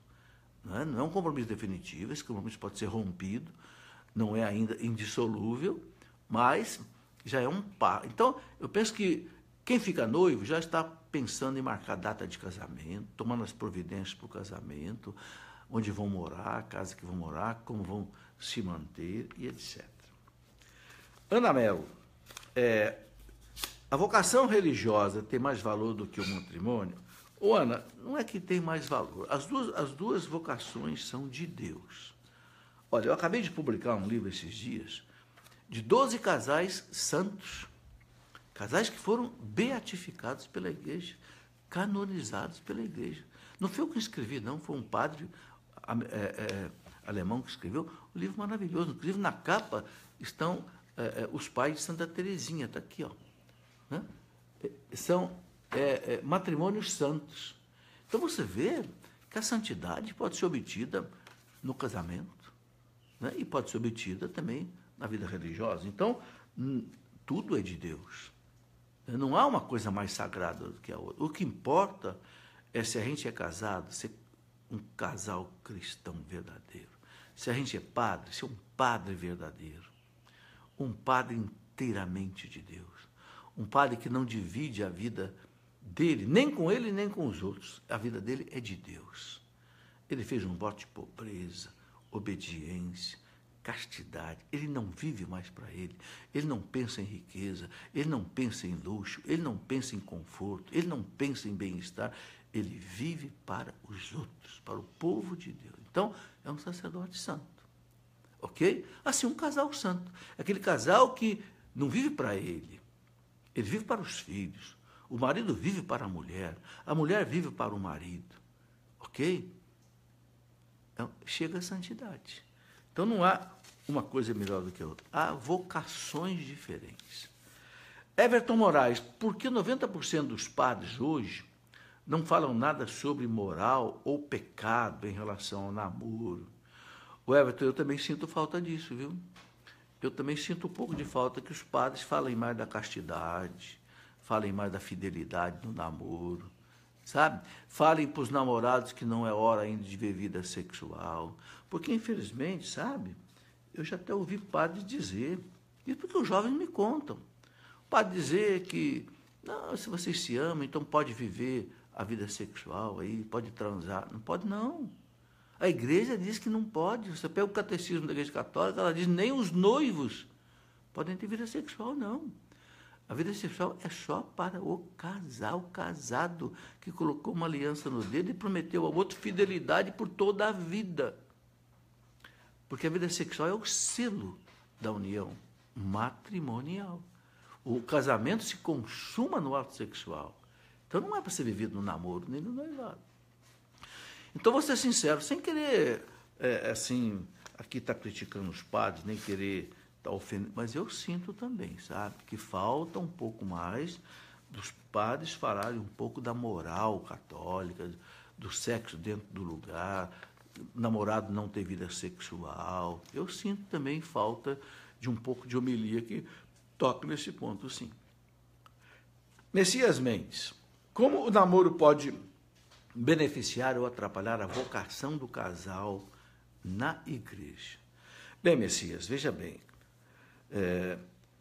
Não é um compromisso definitivo, esse compromisso pode ser rompido, não é ainda indissolúvel, mas já é um par. Então, eu penso que quem fica noivo já está pensando em marcar a data de casamento, tomando as providências para o casamento, onde vão morar, a casa que vão morar, como vão se manter e etc. Ana Melo, a vocação religiosa tem mais valor do que o matrimônio? Ô, Ana, não é que tem mais valor. As duas vocações são de Deus. Olha, eu acabei de publicar um livro esses dias de 12 casais santos, casais que foram beatificados pela igreja, canonizados pela igreja. Não foi eu que escrevi, não, foi um padre alemão que escreveu um livro maravilhoso. Inclusive, na capa estão os pais de Santa Teresinha, está aqui, ó. Né? São matrimônios santos. Então, você vê que a santidade pode ser obtida no casamento, né? E pode ser obtida também na vida religiosa. Então, tudo é de Deus. Não há uma coisa mais sagrada do que a outra. O que importa é se a gente é casado, ser um casal cristão verdadeiro. Se a gente é padre, ser um padre verdadeiro. Um padre inteiramente de Deus. Um padre que não divide a vida dele, nem com ele, nem com os outros. A vida dele é de Deus. Ele fez um voto de pobreza, obediência, castidade. Ele não vive mais para ele. Ele não pensa em riqueza, ele não pensa em luxo, ele não pensa em conforto, ele não pensa em bem-estar. Ele vive para os outros, para o povo de Deus. Então, é um sacerdote santo. Ok? Assim, um casal santo. Aquele casal que não vive para ele. Ele vive para os filhos. O marido vive para a mulher vive para o marido. Ok? Então, chega a santidade. Então, não há uma coisa melhor do que a outra. Há vocações diferentes. Everton Moraes, por que 90% dos padres hoje não falam nada sobre moral ou pecado em relação ao namoro? O Everton, eu também sinto falta disso, viu? Eu também sinto um pouco de falta que os padres falem mais da castidade, falem mais da fidelidade no namoro, sabe? Falem para os namorados que não é hora ainda de ver vida sexual. Porque, infelizmente, sabe, eu já até ouvi padres dizer, isso porque os jovens me contam. O padre dizer que, não, se vocês se amam, então pode viver a vida sexual aí, pode transar. Não pode, não. A igreja diz que não pode. Você pega o catecismo da igreja católica, ela diz nem os noivos podem ter vida sexual, não. A vida sexual é só para o casal, o casado, que colocou uma aliança no dedo e prometeu ao outro fidelidade por toda a vida. Porque a vida sexual é o selo da união matrimonial. O casamento se consuma no ato sexual. Então não é para ser vivido no namoro, nem no noivado. Então, vou ser sincero, sem querer, assim, aqui estar criticando os padres, nem querer estar ofendendo, mas eu sinto também, sabe, que falta um pouco mais dos padres falarem um pouco da moral católica, do sexo dentro do lugar, namorado não ter vida sexual. Eu sinto também falta de um pouco de homilia que toca nesse ponto, sim. Messias Mendes, como o namoro pode beneficiar ou atrapalhar a vocação do casal na igreja? Bem, Messias, veja bem,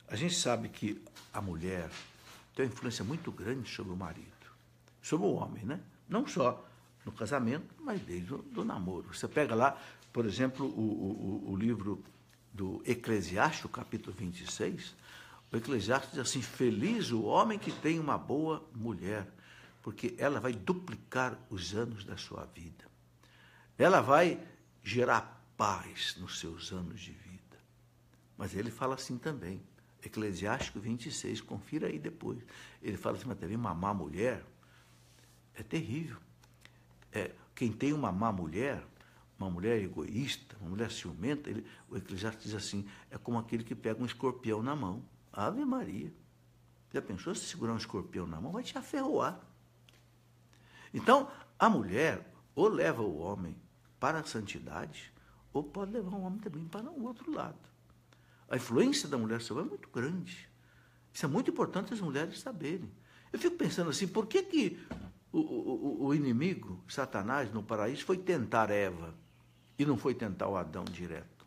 a gente sabe que a mulher tem uma influência muito grande sobre o marido, sobre o homem, né? Não só no casamento, mas desde o namoro. Você pega lá, por exemplo, o livro do Eclesiastes, capítulo 26, o Eclesiastes diz assim: feliz o homem que tem uma boa mulher, porque ela vai duplicar os anos da sua vida. Ela vai gerar paz nos seus anos de vida. Mas ele fala assim também, Eclesiástico 26, confira aí depois. Ele fala assim, mas também uma má mulher é terrível. Quem tem uma má mulher, uma mulher egoísta, uma mulher ciumenta, o Eclesiastes diz assim, é como aquele que pega um escorpião na mão. Ave Maria. Já pensou se segurar um escorpião na mão? Vai te aferroar. Então, a mulher ou leva o homem para a santidade, ou pode levar o homem também para o outro lado. A influência da mulher sobre o homem é muito grande. Isso é muito importante as mulheres saberem. Eu fico pensando assim, por que o inimigo, Satanás, no paraíso, foi tentar Eva e não foi tentar o Adão direto?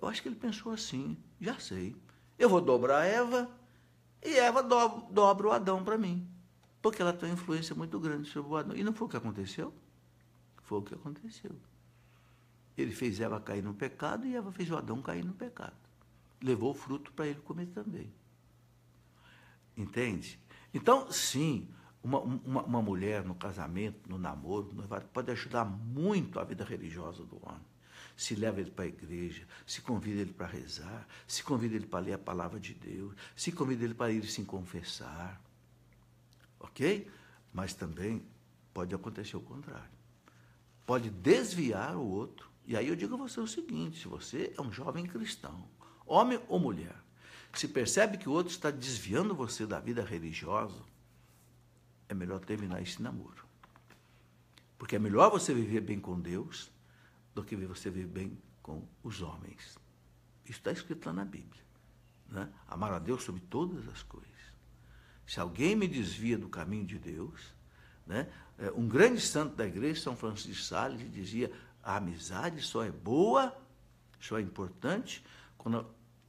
Eu acho que ele pensou assim, já sei, eu vou dobrar Eva e Eva dobra o Adão para mim, porque ela tem uma influência muito grande sobre o Adão. E não foi o que aconteceu? Foi o que aconteceu. Ele fez Eva cair no pecado e Eva fez o Adão cair no pecado. Levou o fruto para ele comer também. Entende? Então, sim, uma mulher no casamento, no namoro, no noivado, pode ajudar muito a vida religiosa do homem. Se leva ele para a igreja, se convida ele para rezar, se convida ele para ler a palavra de Deus, se convida ele para ir se confessar. Ok? Mas também pode acontecer o contrário. Pode desviar o outro. E aí eu digo a você o seguinte, se você é um jovem cristão, homem ou mulher, se percebe que o outro está desviando você da vida religiosa, é melhor terminar esse namoro. Porque é melhor você viver bem com Deus do que você viver bem com os homens. Isso está escrito lá na Bíblia. Né? Amar a Deus sobre todas as coisas. Se alguém me desvia do caminho de Deus, né? Um grande santo da igreja, São Francisco de Sales, dizia, a amizade só é boa, só é importante, quando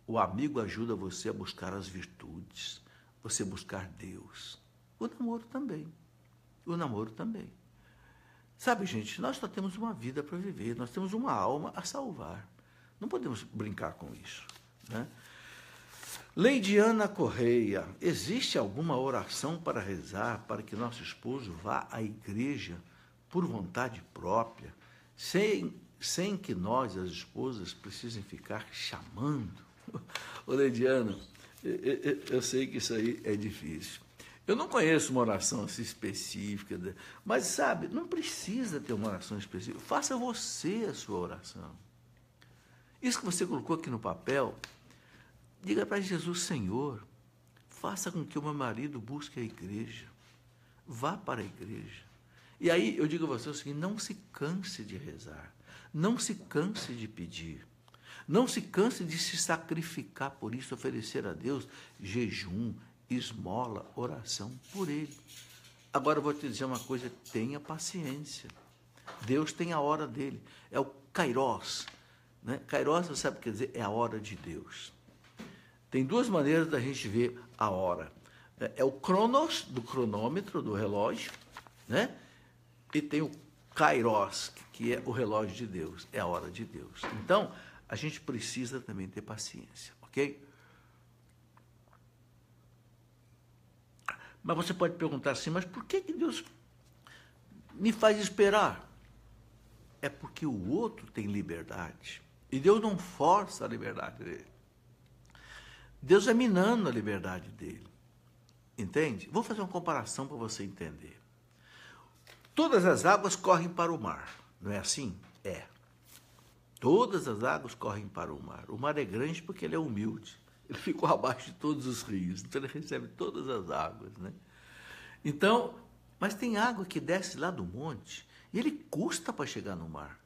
o amigo ajuda você a buscar as virtudes, você buscar Deus. O namoro também. O namoro também. Sabe, gente, nós só temos uma vida para viver, nós temos uma alma a salvar. Não podemos brincar com isso. Né? Leidiana Correia, existe alguma oração para rezar para que nosso esposo vá à igreja por vontade própria, sem que nós, as esposas, precisem ficar chamando? Ô, Leidiana, eu sei que isso aí é difícil. Eu não conheço uma oração assim específica, mas, sabe, não precisa ter uma oração específica. Faça você a sua oração. Isso que você colocou aqui no papel, diga para Jesus, Senhor, faça com que o meu marido busque a igreja. Vá para a igreja. E aí eu digo a você o seguinte, não se canse de rezar. Não se canse de pedir. Não se canse de se sacrificar por isso, oferecer a Deus jejum, esmola, oração por ele. Agora eu vou te dizer uma coisa, tenha paciência. Deus tem a hora dele. É o Kairos. Né? Kairos, você sabe o que quer dizer? É a hora de Deus. Tem duas maneiras da gente ver a hora. É o Cronos, do cronômetro, do relógio, né? E tem o Kairos, que é o relógio de Deus, é a hora de Deus. Então, a gente precisa também ter paciência, ok? Mas você pode perguntar assim, mas por que Deus me faz esperar? É porque o outro tem liberdade. E Deus não força a liberdade dele. Deus é minando a liberdade dele. Entende? Vou fazer uma comparação para você entender. Todas as águas correm para o mar, não é assim? É. Todas as águas correm para o mar. O mar é grande porque ele é humilde. Ele ficou abaixo de todos os rios, então ele recebe todas as águas, né? Então, mas tem água que desce lá do monte e ele custa para chegar no mar.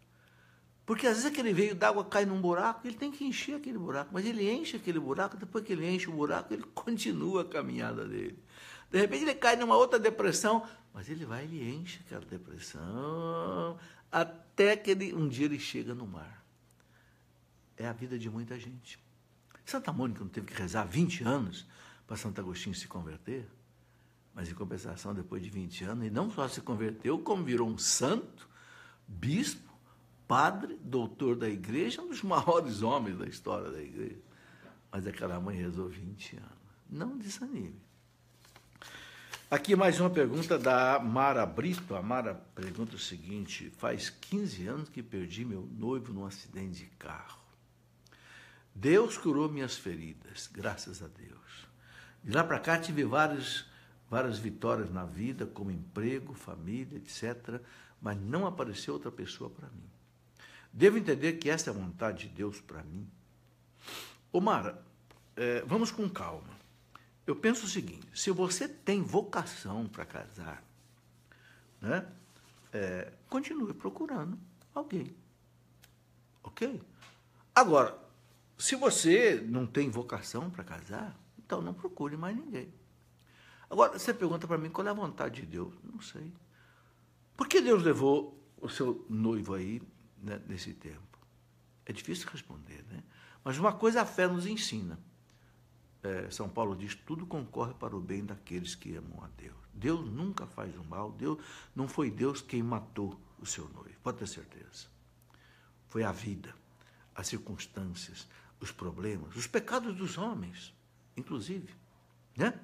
Porque às vezes aquele veio d'água cai num buraco, ele tem que encher aquele buraco, mas ele enche aquele buraco, depois que ele enche o buraco, ele continua a caminhada dele. De repente ele cai numa outra depressão, mas ele enche aquela depressão, até que um dia ele chega no mar. É a vida de muita gente. Santa Mônica não teve que rezar 20 anos para Santo Agostinho se converter? Mas, em compensação, depois de 20 anos, ele não só se converteu, como virou um santo, bispo, padre, doutor da igreja, um dos maiores homens da história da igreja. Mas aquela mãe rezou 20 anos. Não desanime. Aqui mais uma pergunta da Mara Brito. A Mara pergunta o seguinte: faz 15 anos que perdi meu noivo num acidente de carro. Deus curou minhas feridas, graças a Deus. De lá para cá tive várias vitórias na vida, como emprego, família, etc., mas não apareceu outra pessoa para mim. Devo entender que essa é a vontade de Deus para mim? Ô Mara, vamos com calma. Eu penso o seguinte: se você tem vocação para casar, né, continue procurando alguém. Ok? Agora, se você não tem vocação para casar, então não procure mais ninguém. Agora, você pergunta para mim qual é a vontade de Deus. Não sei. Por que Deus levou o seu noivo aí, né, nesse tempo? É difícil responder, né? Mas uma coisa a fé nos ensina. São Paulo diz: tudo concorre para o bem daqueles que amam a Deus. Deus nunca faz o mal. Não foi Deus quem matou o seu noivo, pode ter certeza. Foi a vida, as circunstâncias, os problemas, os pecados dos homens, inclusive, né?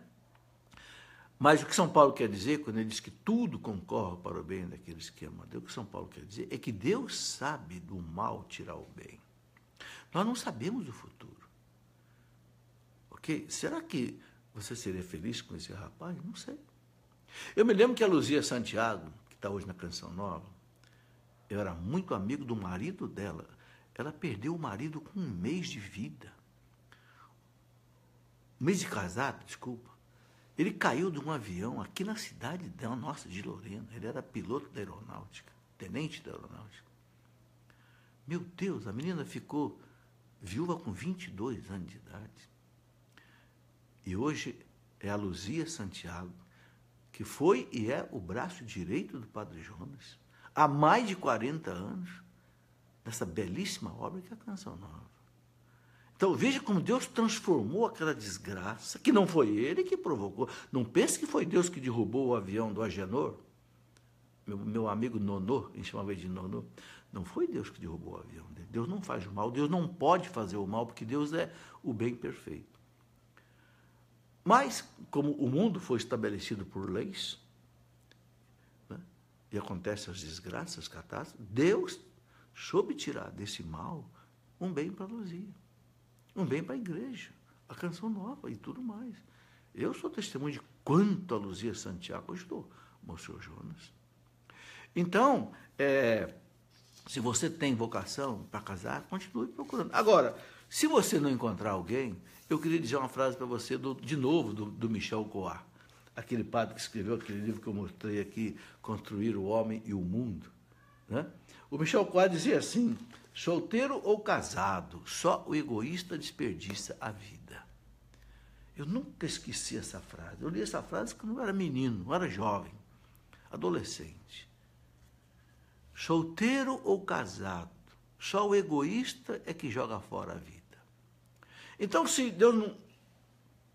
Mas o que São Paulo quer dizer, quando ele diz que tudo concorre para o bem daqueles que amam a Deus, o que São Paulo quer dizer é que Deus sabe do mal tirar o bem. Nós não sabemos do futuro. Ok? Será que você seria feliz com esse rapaz? Não sei. Eu me lembro que a Luzia Santiago, que está hoje na Canção Nova, eu era muito amigo do marido dela. Ela perdeu o marido com 1 mês de vida. 1 mês de casado, desculpa. Ele caiu de um avião aqui na cidade dela, nossa, de Lorena. Ele era piloto da aeronáutica, tenente da aeronáutica. Meu Deus, a menina ficou viúva com 22 anos de idade. E hoje é a Luzia Santiago, que foi e é o braço direito do Padre Jonas, há mais de 40 anos, dessa belíssima obra que é a Canção Nova. Então, veja como Deus transformou aquela desgraça, que não foi ele que provocou. Não pense que foi Deus que derrubou o avião do Agenor. Meu amigo Nonô, a gente chamava ele de Nonô. Não foi Deus que derrubou o avião dele. Deus não faz o mal, Deus não pode fazer o mal, porque Deus é o bem perfeito. Mas, como o mundo foi estabelecido por leis, né, e acontecem as desgraças, catástrofes, Deus soube tirar desse mal um bem para a Luzia. Um bem para a igreja, a Canção Nova e tudo mais. Eu sou testemunho de quanto a Luzia Santiago ajudou o senhor Jonas. Então, se você tem vocação para casar, continue procurando. Agora, se você não encontrar alguém, eu queria dizer uma frase para você, de novo, do Michel Coá, aquele padre que escreveu aquele livro que eu mostrei aqui, Construir o Homem e o Mundo. Né? O Michel Coá dizia assim: solteiro ou casado, só o egoísta desperdiça a vida. Eu nunca esqueci essa frase. Eu li essa frase quando eu era menino, eu era jovem, adolescente. Solteiro ou casado, só o egoísta é que joga fora a vida. Então, se Deus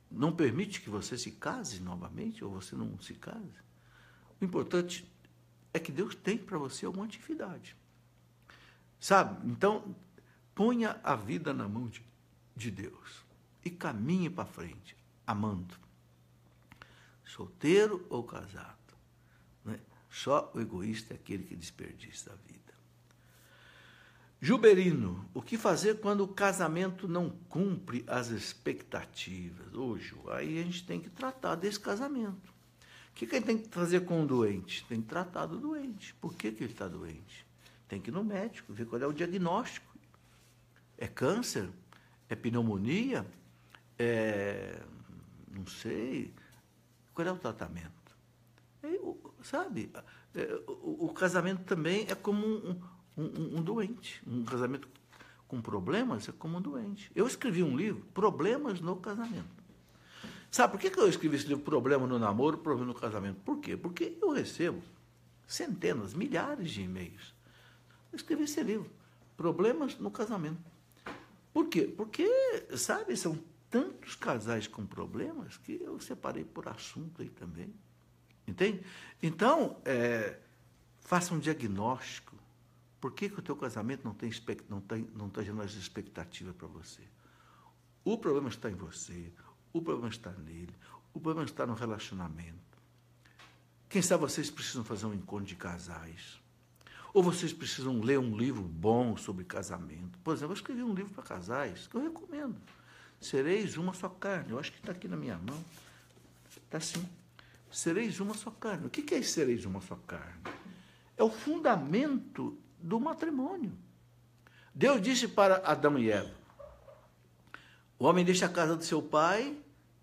não permite que você se case novamente, ou você não se case, o importante é que Deus tem para você alguma atividade. Sabe? Então, ponha a vida na mão de Deus e caminhe para frente, amando. Solteiro ou casado, né? Só o egoísta é aquele que desperdiça a vida. Juberino, o que fazer quando o casamento não cumpre as expectativas? Hoje, aí a gente tem que tratar desse casamento. O que a gente tem que fazer com o doente? Tem que tratar do doente. Por que ele está doente? Tem que ir no médico, ver qual é o diagnóstico. É câncer? É pneumonia? Não sei. Qual é o tratamento? Sabe? O casamento também é como um doente. Um casamento com problemas é como um doente. Eu escrevi um livro, Problemas no Casamento. Sabe por que eu escrevi esse livro, Problema no Namoro, Problema no Casamento? Por quê? Porque eu recebo centenas, milhares de e-mails. Eu escrevi esse livro, Problemas no Casamento. Por quê? Porque, sabe, são tantos casais com problemas que eu separei por assunto aí também. Entende? Então, faça um diagnóstico. Por que o teu casamento não está gerando essa expectativa para você? O problema está em você, o problema está nele, o problema está no relacionamento. Quem sabe vocês precisam fazer um encontro de casais. Ou vocês precisam ler um livro bom sobre casamento. Por exemplo, eu escrevi um livro para casais, que eu recomendo. Sereis uma só carne. Eu acho que está aqui na minha mão. Está assim. Sereis uma só carne. O que é sereis uma só carne? É o fundamento do matrimônio. Deus disse para Adão e Eva: o homem deixa a casa do seu pai,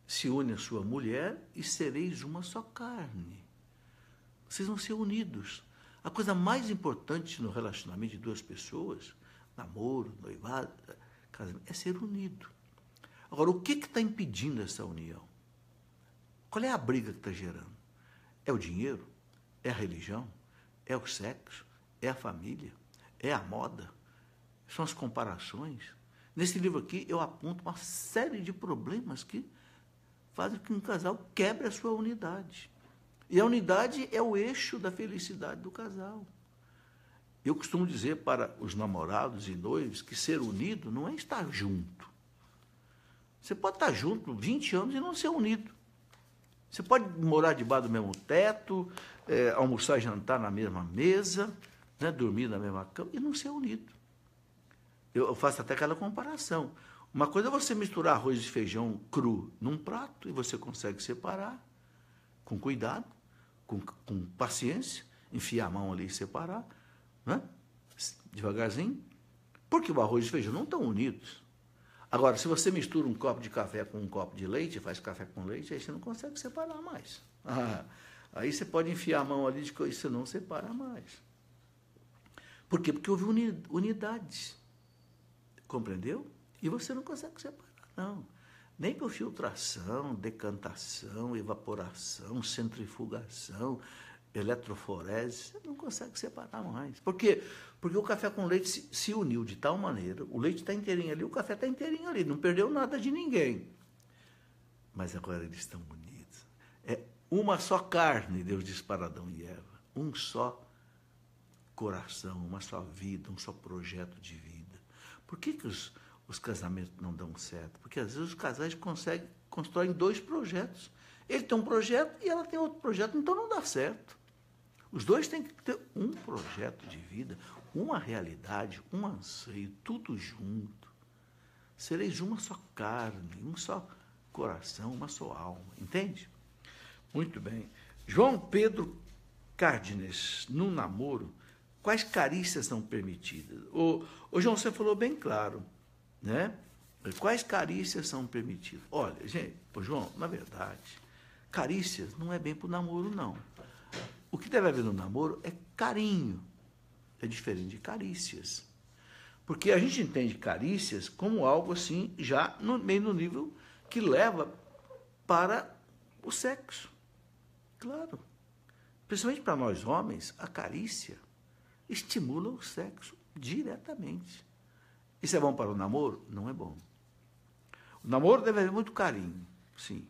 se une à sua mulher e sereis uma só carne. Vocês vão ser unidos. A coisa mais importante no relacionamento de duas pessoas, namoro, noivado, casamento, é ser unido. Agora, o que está impedindo essa união? Qual é a briga que está gerando? É o dinheiro? É a religião? É o sexo? É a família? É a moda? São as comparações? Nesse livro aqui, eu aponto uma série de problemas que fazem com que um casal quebre a sua unidade. E a unidade é o eixo da felicidade do casal. Eu costumo dizer para os namorados e noivos que ser unido não é estar junto. Você pode estar junto 20 anos e não ser unido. Você pode morar debaixo do mesmo teto, almoçar e jantar na mesma mesa, né, dormir na mesma cama e não ser unido. Eu faço até aquela comparação. Uma coisa é você misturar arroz e feijão cru num prato e você consegue separar com cuidado, com paciência, enfiar a mão ali e separar, né? Devagarzinho, porque o arroz e o feijão não estão unidos. Agora, se você mistura um copo de café com um copo de leite, faz café com leite, aí você não consegue separar mais. Aí você pode enfiar a mão ali e você não separa mais. Por quê? Porque houve unidade. Compreendeu? E você não consegue separar, não. Nem por filtração, decantação, evaporação, centrifugação, eletroforese, você não consegue separar mais. Por quê? Porque o café com leite se uniu de tal maneira, o leite está inteirinho ali, o café está inteirinho ali, não perdeu nada de ninguém. Mas agora eles estão unidos. É uma só carne, Deus disse para Adão e Eva. Um só coração, uma só vida, um só projeto de vida. Por que os casamentos não dão certo? Porque às vezes os casais constroem dois projetos. Ele tem um projeto e ela tem outro projeto, então não dá certo. Os dois têm que ter um projeto de vida, uma realidade, um anseio, tudo junto. Sereis uma só carne, um só coração, uma só alma. Entende? Muito bem. João Pedro Cárdenas, no namoro, quais carícias são permitidas? Ô João, você falou bem claro, né? Quais carícias são permitidas? Olha, gente, João, na verdade, carícias não é bem para o namoro, não. O que deve haver no namoro é carinho. É diferente de carícias. Porque a gente entende carícias como algo assim, já meio no nível que leva para o sexo. Claro. Principalmente para nós homens, a carícia estimula o sexo diretamente. Isso é bom para o namoro? Não é bom. O namoro deve haver muito carinho, sim,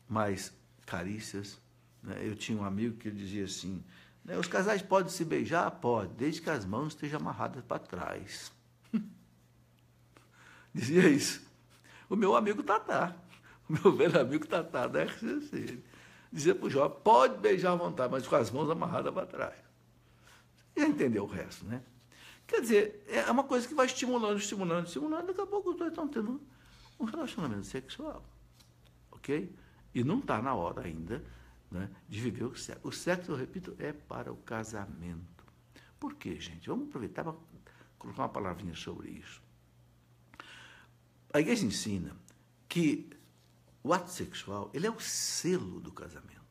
mas carícias, né? Eu tinha um amigo que dizia assim, né, os casais podem se beijar? Pode, desde que as mãos estejam amarradas para trás. Dizia isso. O meu amigo Tatá, o meu velho amigo Tatá, né? Dizia para o jovem, pode beijar à vontade, mas com as mãos amarradas para trás. Já entendeu o resto, né? Quer dizer, é uma coisa que vai estimulando, daqui a pouco os dois estão tendo um relacionamento sexual, ok? E não está na hora ainda, né, de viver o sexo. O sexo, eu repito, é para o casamento. Por quê, gente? Vamos aproveitar para colocar uma palavrinha sobre isso. A igreja ensina que o ato sexual, ele é o selo do casamento.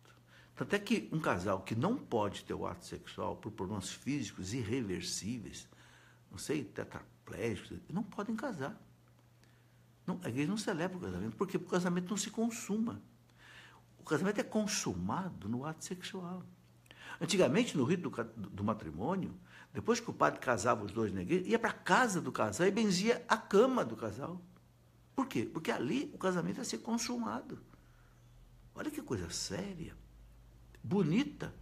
Tanto é que um casal que não pode ter o ato sexual por problemas físicos irreversíveis, não sei, tetraplégicos, não podem casar. Não, a igreja não celebra o casamento. Por quê? Porque o casamento não se consuma. O casamento é consumado no ato sexual. Antigamente, no rito do matrimônio, depois que o padre casava os dois na igreja, ia para a casa do casal e benzia a cama do casal. Por quê? Porque ali o casamento ia ser consumado. Olha que coisa séria. bonita.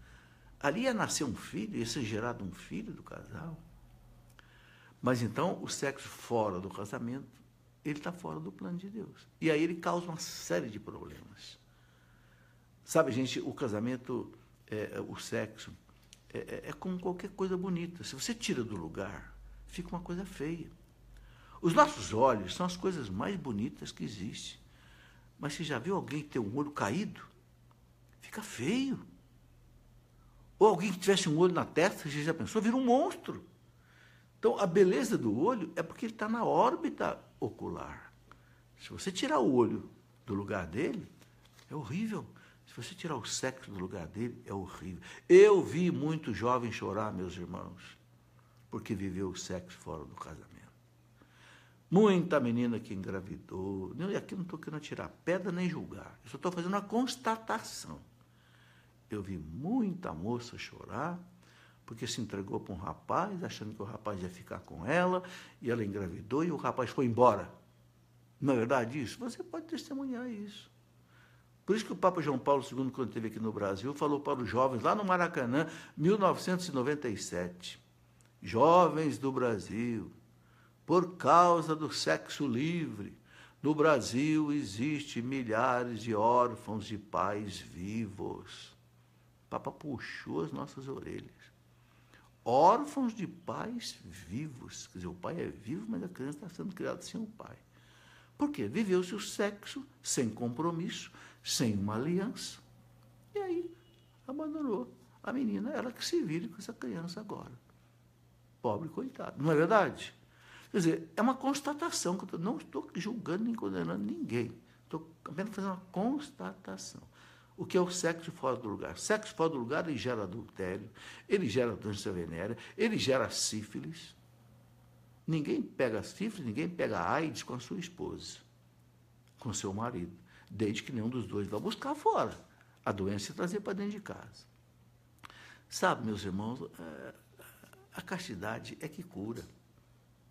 Ali ia nascer um filho, ia ser gerado um filho do casal. Mas então o sexo fora do casamento, ele está fora do plano de Deus. E aí ele causa uma série de problemas. Sabe, gente, o casamento, o sexo, é como qualquer coisa bonita. Se você tira do lugar, fica uma coisa feia. Os nossos olhos são as coisas mais bonitas que existem. Mas você já viu alguém ter um olho caído? Fica feio. Ou alguém que tivesse um olho na testa, você já pensou, vira um monstro. Então, a beleza do olho é porque ele está na órbita ocular. Se você tirar o olho do lugar dele, é horrível. Se você tirar o sexo do lugar dele, é horrível. Eu vi muito jovem chorar, meus irmãos, porque viveu o sexo fora do casamento. Muita menina que engravidou. E aqui não estou querendo tirar pedra nem julgar. Eu só estou fazendo uma constatação. Eu vi muita moça chorar porque se entregou para um rapaz, achando que o rapaz ia ficar com ela, e ela engravidou e o rapaz foi embora. Não é verdade isso? Você pode testemunhar isso. Por isso que o Papa João Paulo II, quando esteve aqui no Brasil, falou para os jovens, lá no Maracanã, 1997, jovens do Brasil, por causa do sexo livre, no Brasil existe milhares de órfãos de pais vivos. O Papa puxou as nossas orelhas. Órfãos de pais vivos. Quer dizer, o pai é vivo, mas a criança está sendo criada sem o pai. Por quê? Viveu-se o sexo sem compromisso, sem uma aliança. E aí, abandonou a menina, ela que se vire com essa criança agora. Pobre coitado. Não é verdade? Quer dizer, é uma constatação. Que eu não estou julgando nem condenando ninguém. Estou apenas fazendo uma constatação. O que é o sexo fora do lugar? Sexo fora do lugar, ele gera adultério, ele gera doença venérea, ele gera sífilis. Ninguém pega sífilis, ninguém pega AIDS com a sua esposa, com o seu marido, desde que nenhum dos dois vá buscar fora a doença e trazer para dentro de casa. Sabe, meus irmãos, a castidade é que cura.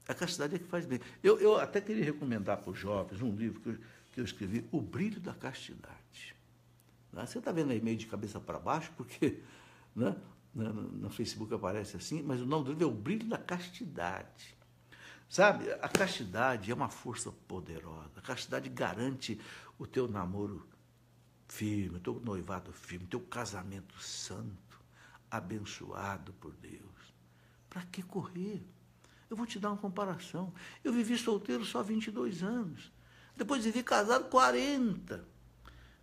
A castidade é que faz bem. Eu até queria recomendar para os jovens um livro que eu escrevi, O Brilho da Castidade. Você está vendo aí meio de cabeça para baixo, porque, né, no Facebook aparece assim, mas o nome do livro é O Brilho da Castidade. Sabe, a castidade é uma força poderosa. A castidade garante o teu namoro firme, o teu noivado firme, o teu casamento santo, abençoado por Deus. Para que correr? Eu vou te dar uma comparação. Eu vivi solteiro só 22 anos. Depois vivi casado 40.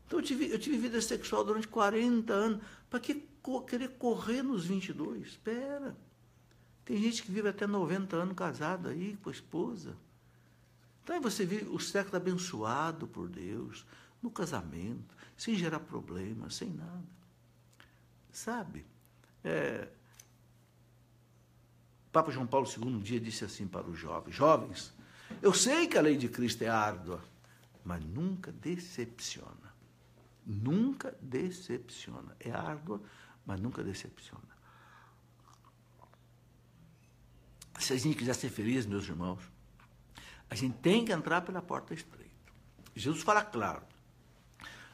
Então, eu tive vida sexual durante 40 anos. Para que querer correr nos 22? Espera. Tem gente que vive até 90 anos casado aí com a esposa. Então, aí você vive o sexo abençoado por Deus, no casamento, sem gerar problemas, sem nada. Sabe? Papa João Paulo II um dia disse assim para os jovens: jovens, eu sei que a lei de Cristo é árdua, mas nunca decepciona. Nunca decepciona. É árdua, mas nunca decepciona. Se a gente quiser ser feliz, meus irmãos, a gente tem que entrar pela porta estreita. Jesus fala claro.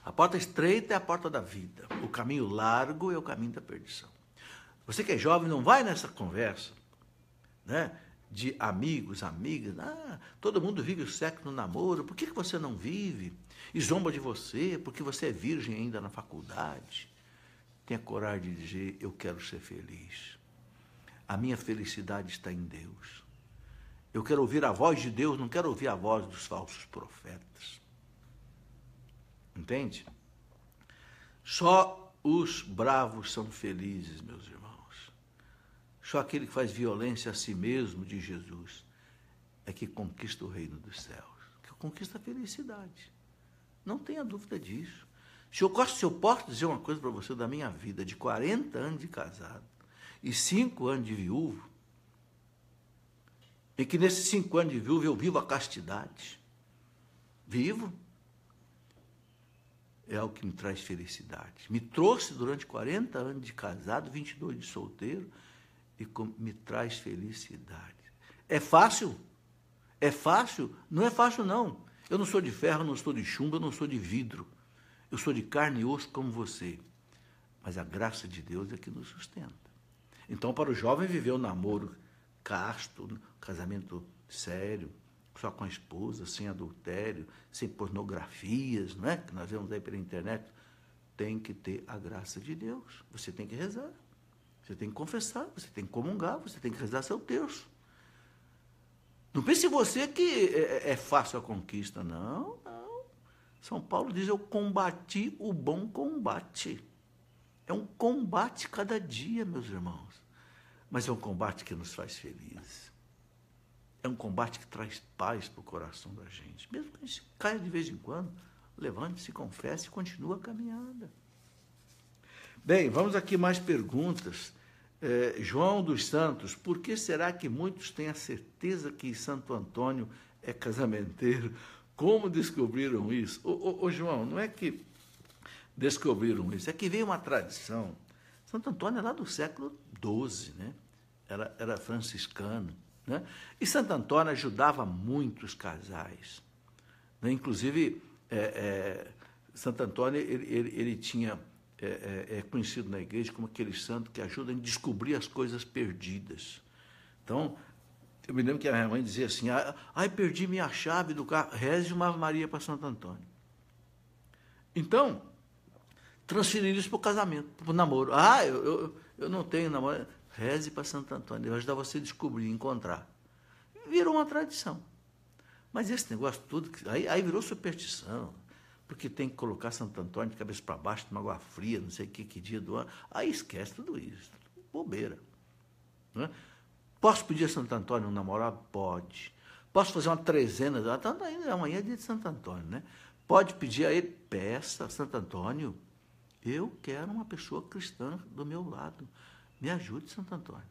A porta estreita é a porta da vida. O caminho largo é o caminho da perdição. Você que é jovem, não vai nessa conversa, né, de amigos, amigas. Todo mundo vive o sexo no namoro. Por que você não vive? E zomba de você, porque você é virgem ainda na faculdade. Tenha coragem de dizer, eu quero ser feliz. A minha felicidade está em Deus. Eu quero ouvir a voz de Deus, não quero ouvir a voz dos falsos profetas. Entende? Só os bravos são felizes, meus irmãos. Só aquele que faz violência a si mesmo, de Jesus, é que conquista o reino dos céus, que conquista a felicidade. Não tenha dúvida disso. Se eu posso dizer uma coisa para você da minha vida, de 40 anos de casado e 5 anos de viúvo, e que nesses 5 anos de viúvo eu vivo a castidade, vivo, é algo que me traz felicidade. Me trouxe durante 40 anos de casado, 22 de solteiro, e me traz felicidade. É fácil? É fácil? Não é fácil, não. Eu não sou de ferro, não sou de chumbo, eu não sou de vidro. Eu sou de carne e osso como você. mas a graça de Deus é que nos sustenta. Então, para o jovem viver o namoro casto, casamento sério, só com a esposa, sem adultério, sem pornografias, não é? Que nós vemos aí pela internet, tem que ter a graça de Deus. Você tem que rezar, você tem que confessar, você tem que comungar, você tem que rezar seu terço. Não pense você que é fácil a conquista, não, não. São Paulo diz, eu combati o bom combate. É um combate cada dia, meus irmãos. Mas é um combate que nos faz felizes. É um combate que traz paz para o coração da gente. Mesmo que a gente caia de vez em quando, levante-se, confesse e continua a caminhada. Bem, vamos aqui mais perguntas. João dos Santos, por que será que muitos têm a certeza que Santo Antônio é casamenteiro? Como descobriram isso? Ô João, não é que descobriram isso, é que veio uma tradição. Santo Antônio é lá do século XII, né? Era franciscano, né? E Santo Antônio ajudava muitos casais, né? Inclusive, Santo Antônio ele tinha conhecido na igreja como aquele santo que ajuda a descobrir as coisas perdidas. Então, eu me lembro que a minha mãe dizia assim, perdi minha chave do carro, reze uma Ave Maria para Santo Antônio. Então, transferir isso para o casamento, para o namoro. Eu não tenho namoro. Reze para Santo Antônio, ele vai ajudar você a descobrir, encontrar. Virou uma tradição. Mas esse negócio tudo, aí virou superstição, porque tem que colocar Santo Antônio de cabeça para baixo, tomar água fria, não sei que dia do ano. Aí esquece tudo isso, bobeira. Não é? Posso pedir a Santo Antônio um namorado? Pode. Posso fazer uma trezena? Amanhã é dia de Santo Antônio, né? Pode pedir a ele, peça, Santo Antônio, eu quero uma pessoa cristã do meu lado. Me ajude, Santo Antônio.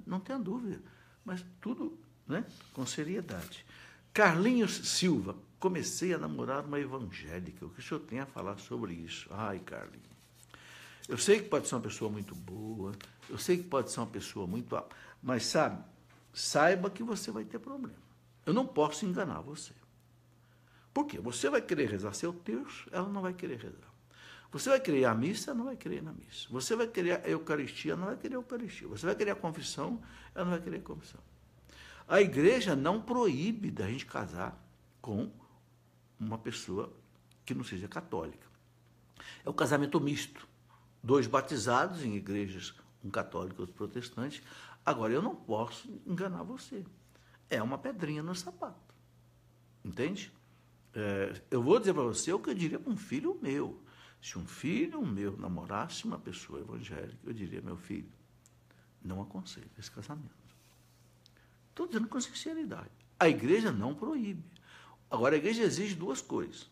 Não tenha dúvida, mas tudo, né, com seriedade. Carlinhos Silva, comecei a namorar uma evangélica. O que o senhor tem a falar sobre isso? Ai, Carlinhos. Eu sei que pode ser uma pessoa muito boa, eu sei que pode ser uma pessoa muito... Mas, saiba que você vai ter problema. Eu não posso enganar você. Por quê? Você vai querer rezar seu terço, ela não vai querer rezar. Você vai querer a missa, ela não vai querer ir na missa. Você vai querer a Eucaristia, ela não vai querer a Eucaristia. Você vai querer a confissão, ela não vai querer a confissão. A igreja não proíbe da gente casar com uma pessoa que não seja católica. É o casamento misto. 2 batizados em igrejas, um católico e outro protestante. Agora, eu não posso enganar você. É uma pedrinha no sapato. Entende? Eu vou dizer para você o que eu diria para um filho meu. Se um filho meu namorasse uma pessoa evangélica, eu diria, meu filho, não aconselho esse casamento. Estou dizendo com sinceridade. A igreja não proíbe. Agora, a igreja exige 2 coisas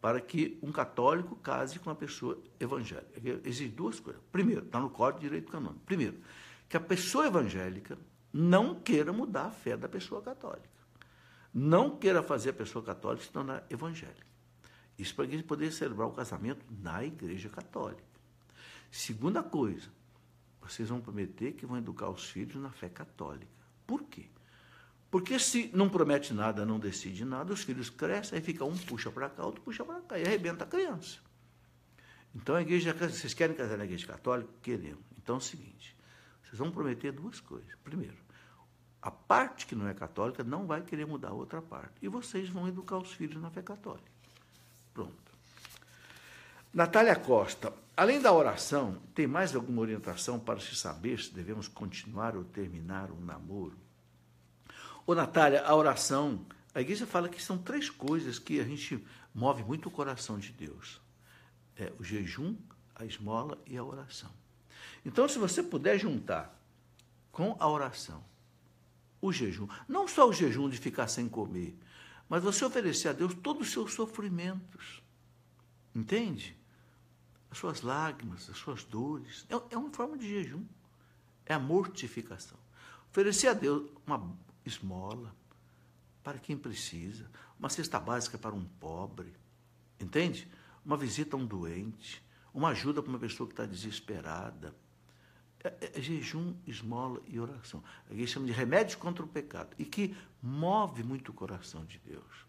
para que um católico case com uma pessoa evangélica. Exige 2 coisas. Primeiro, está no Código de Direito Canônico. Primeiro, que a pessoa evangélica não queira mudar a fé da pessoa católica. Não queira fazer a pessoa católica se tornar evangélica. Isso para a igreja poder celebrar o casamento na igreja católica. Segunda coisa, vocês vão prometer que vão educar os filhos na fé católica. Por quê? Porque se não promete nada, não decide nada, os filhos crescem, aí fica um puxa para cá, outro puxa para cá, e arrebenta a criança. Então, a igreja, vocês querem casar na igreja católica? Queremos. Então, é o seguinte, vocês vão prometer 2 coisas. Primeiro, a parte que não é católica não vai querer mudar a outra parte. E vocês vão educar os filhos na fé católica. Pronto. Natália Costa, além da oração, tem mais alguma orientação para se saber se devemos continuar ou terminar um namoro? Ô, Natália, a oração, a igreja fala que são 3 coisas que a gente move muito o coração de Deus. O jejum, a esmola e a oração. Então, se você puder juntar com a oração, o jejum, não só o jejum de ficar sem comer, mas você oferecer a Deus todos os seus sofrimentos, entende? As suas lágrimas, as suas dores, é uma forma de jejum, é a mortificação. Oferecer a Deus uma esmola para quem precisa, uma cesta básica para um pobre, entende? Uma visita a um doente, uma ajuda para uma pessoa que está desesperada. É jejum, esmola e oração. A igreja chama de remédios contra o pecado, e que move muito o coração de Deus.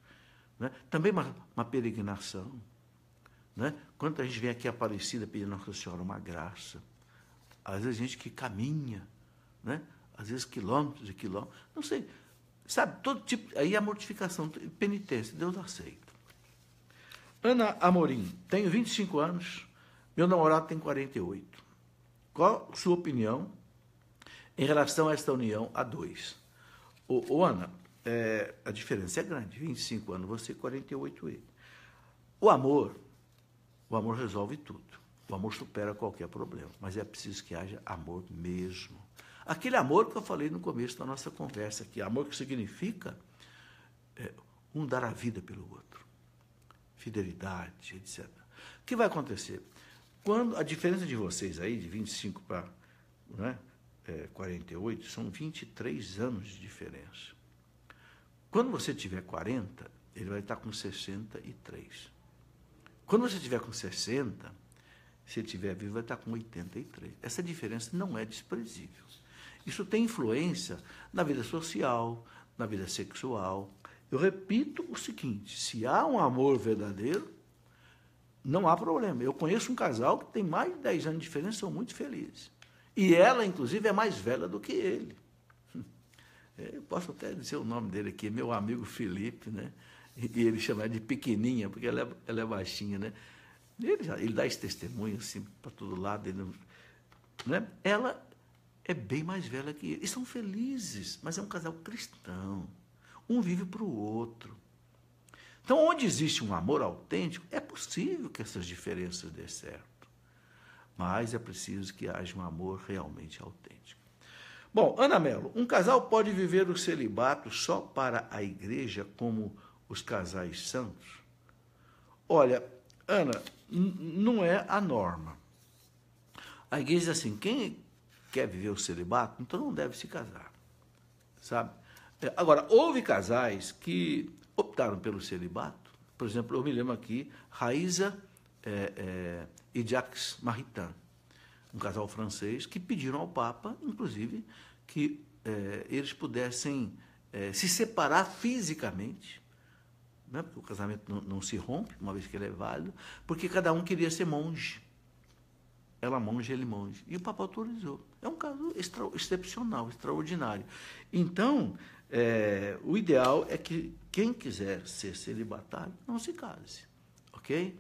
Né? Também uma peregrinação. né? Quando a gente vem aqui a Aparecida pedindo a Nossa Senhora uma graça, às vezes gente que caminha, né? Às vezes quilômetros e quilômetros, não sei, sabe, todo tipo, aí a mortificação, penitência, Deus aceita. Ana Amorim, tenho 25 anos, meu namorado tem 48. Qual a sua opinião em relação a esta união a dois? Ana, a diferença é grande, 25 anos você, 48 ele. O amor resolve tudo. O amor supera qualquer problema, mas é preciso que haja amor mesmo. Aquele amor que eu falei no começo da nossa conversa aqui, amor que significa um dar a vida pelo outro, fidelidade, etc. O que vai acontecer? Quando a diferença de vocês aí, de 25 para 48, são 23 anos de diferença. Quando você tiver 40, ele vai estar com 63. Quando você tiver com 60, se ele estiver vivo, vai estar com 83. Essa diferença não é desprezível. Isso tem influência na vida social, na vida sexual. Eu repito o seguinte, se há um amor verdadeiro, não há problema. Eu conheço um casal que tem mais de 10 anos de diferença, são muito felizes. E ela, inclusive, é mais velha do que ele. Eu posso até dizer o nome dele aqui, meu amigo Felipe, né? E ele chama ela de pequenininha, porque ela é baixinha, né? Ele dá esse testemunho assim para todo lado. Né? Ela é bem mais velha que ele. E são felizes, mas é um casal cristão. Um vive para o outro. Então, onde existe um amor autêntico, é possível que essas diferenças dê certo. Mas é preciso que haja um amor realmente autêntico. Bom, Ana Mello, um casal pode viver o celibato só para a igreja como os casais santos? Olha, Ana, não é a norma. A igreja diz assim, quem quer viver o celibato, então não deve se casar, sabe? Agora, houve casais que optaram pelo celibato. Por exemplo, eu me lembro aqui, Raíza e Jacques Maritain, um casal francês, que pediram ao Papa, inclusive, que eles pudessem se separar fisicamente, né? Porque o casamento não se rompe, uma vez que ele é válido, porque cada um queria ser monge. Ela monge, ele monge. E o Papa autorizou. É um caso excepcional, extraordinário. Então, o ideal é que quem quiser ser celibatário, não se case. Ok?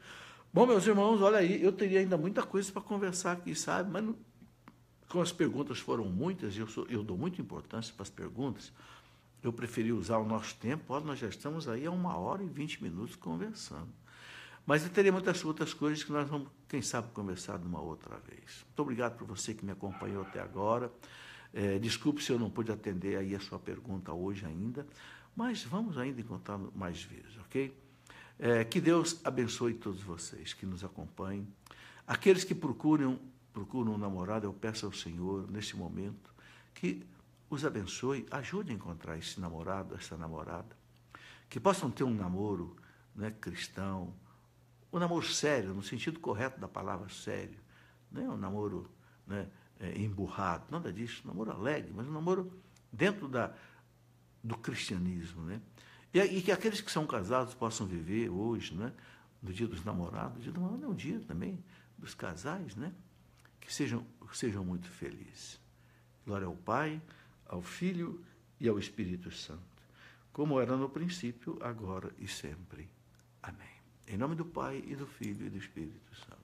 Bom, meus irmãos, olha aí, eu teria ainda muita coisa para conversar aqui, sabe? Mas como as perguntas foram muitas, eu dou muita importância para as perguntas, eu preferi usar o nosso tempo. Olha, nós já estamos aí há 1h20 conversando. Mas eu teria muitas outras coisas que nós vamos, quem sabe, conversar de uma outra vez. Muito obrigado por você que me acompanhou até agora. Desculpe se eu não pude atender aí a sua pergunta hoje ainda, mas vamos ainda encontrar mais vezes, ok? Que Deus abençoe todos vocês que nos acompanhem. Aqueles que procuram um namorado, eu peço ao Senhor, neste momento, que os abençoe, ajude a encontrar esse namorado, essa namorada, que possam ter um namoro, né, cristão, um namoro sério, no sentido correto da palavra sério, não é um namoro, né, emburrado, nada disso, um namoro alegre, mas um namoro dentro do cristianismo, né? E que aqueles que são casados possam viver hoje, né, no dia dos namorados. O dia do namorado é um dia também dos casais, né? Que sejam muito felizes. Glória ao Pai, ao Filho e ao Espírito Santo, como era no princípio, agora e sempre. Amém. Em nome do Pai, e do Filho, e do Espírito Santo.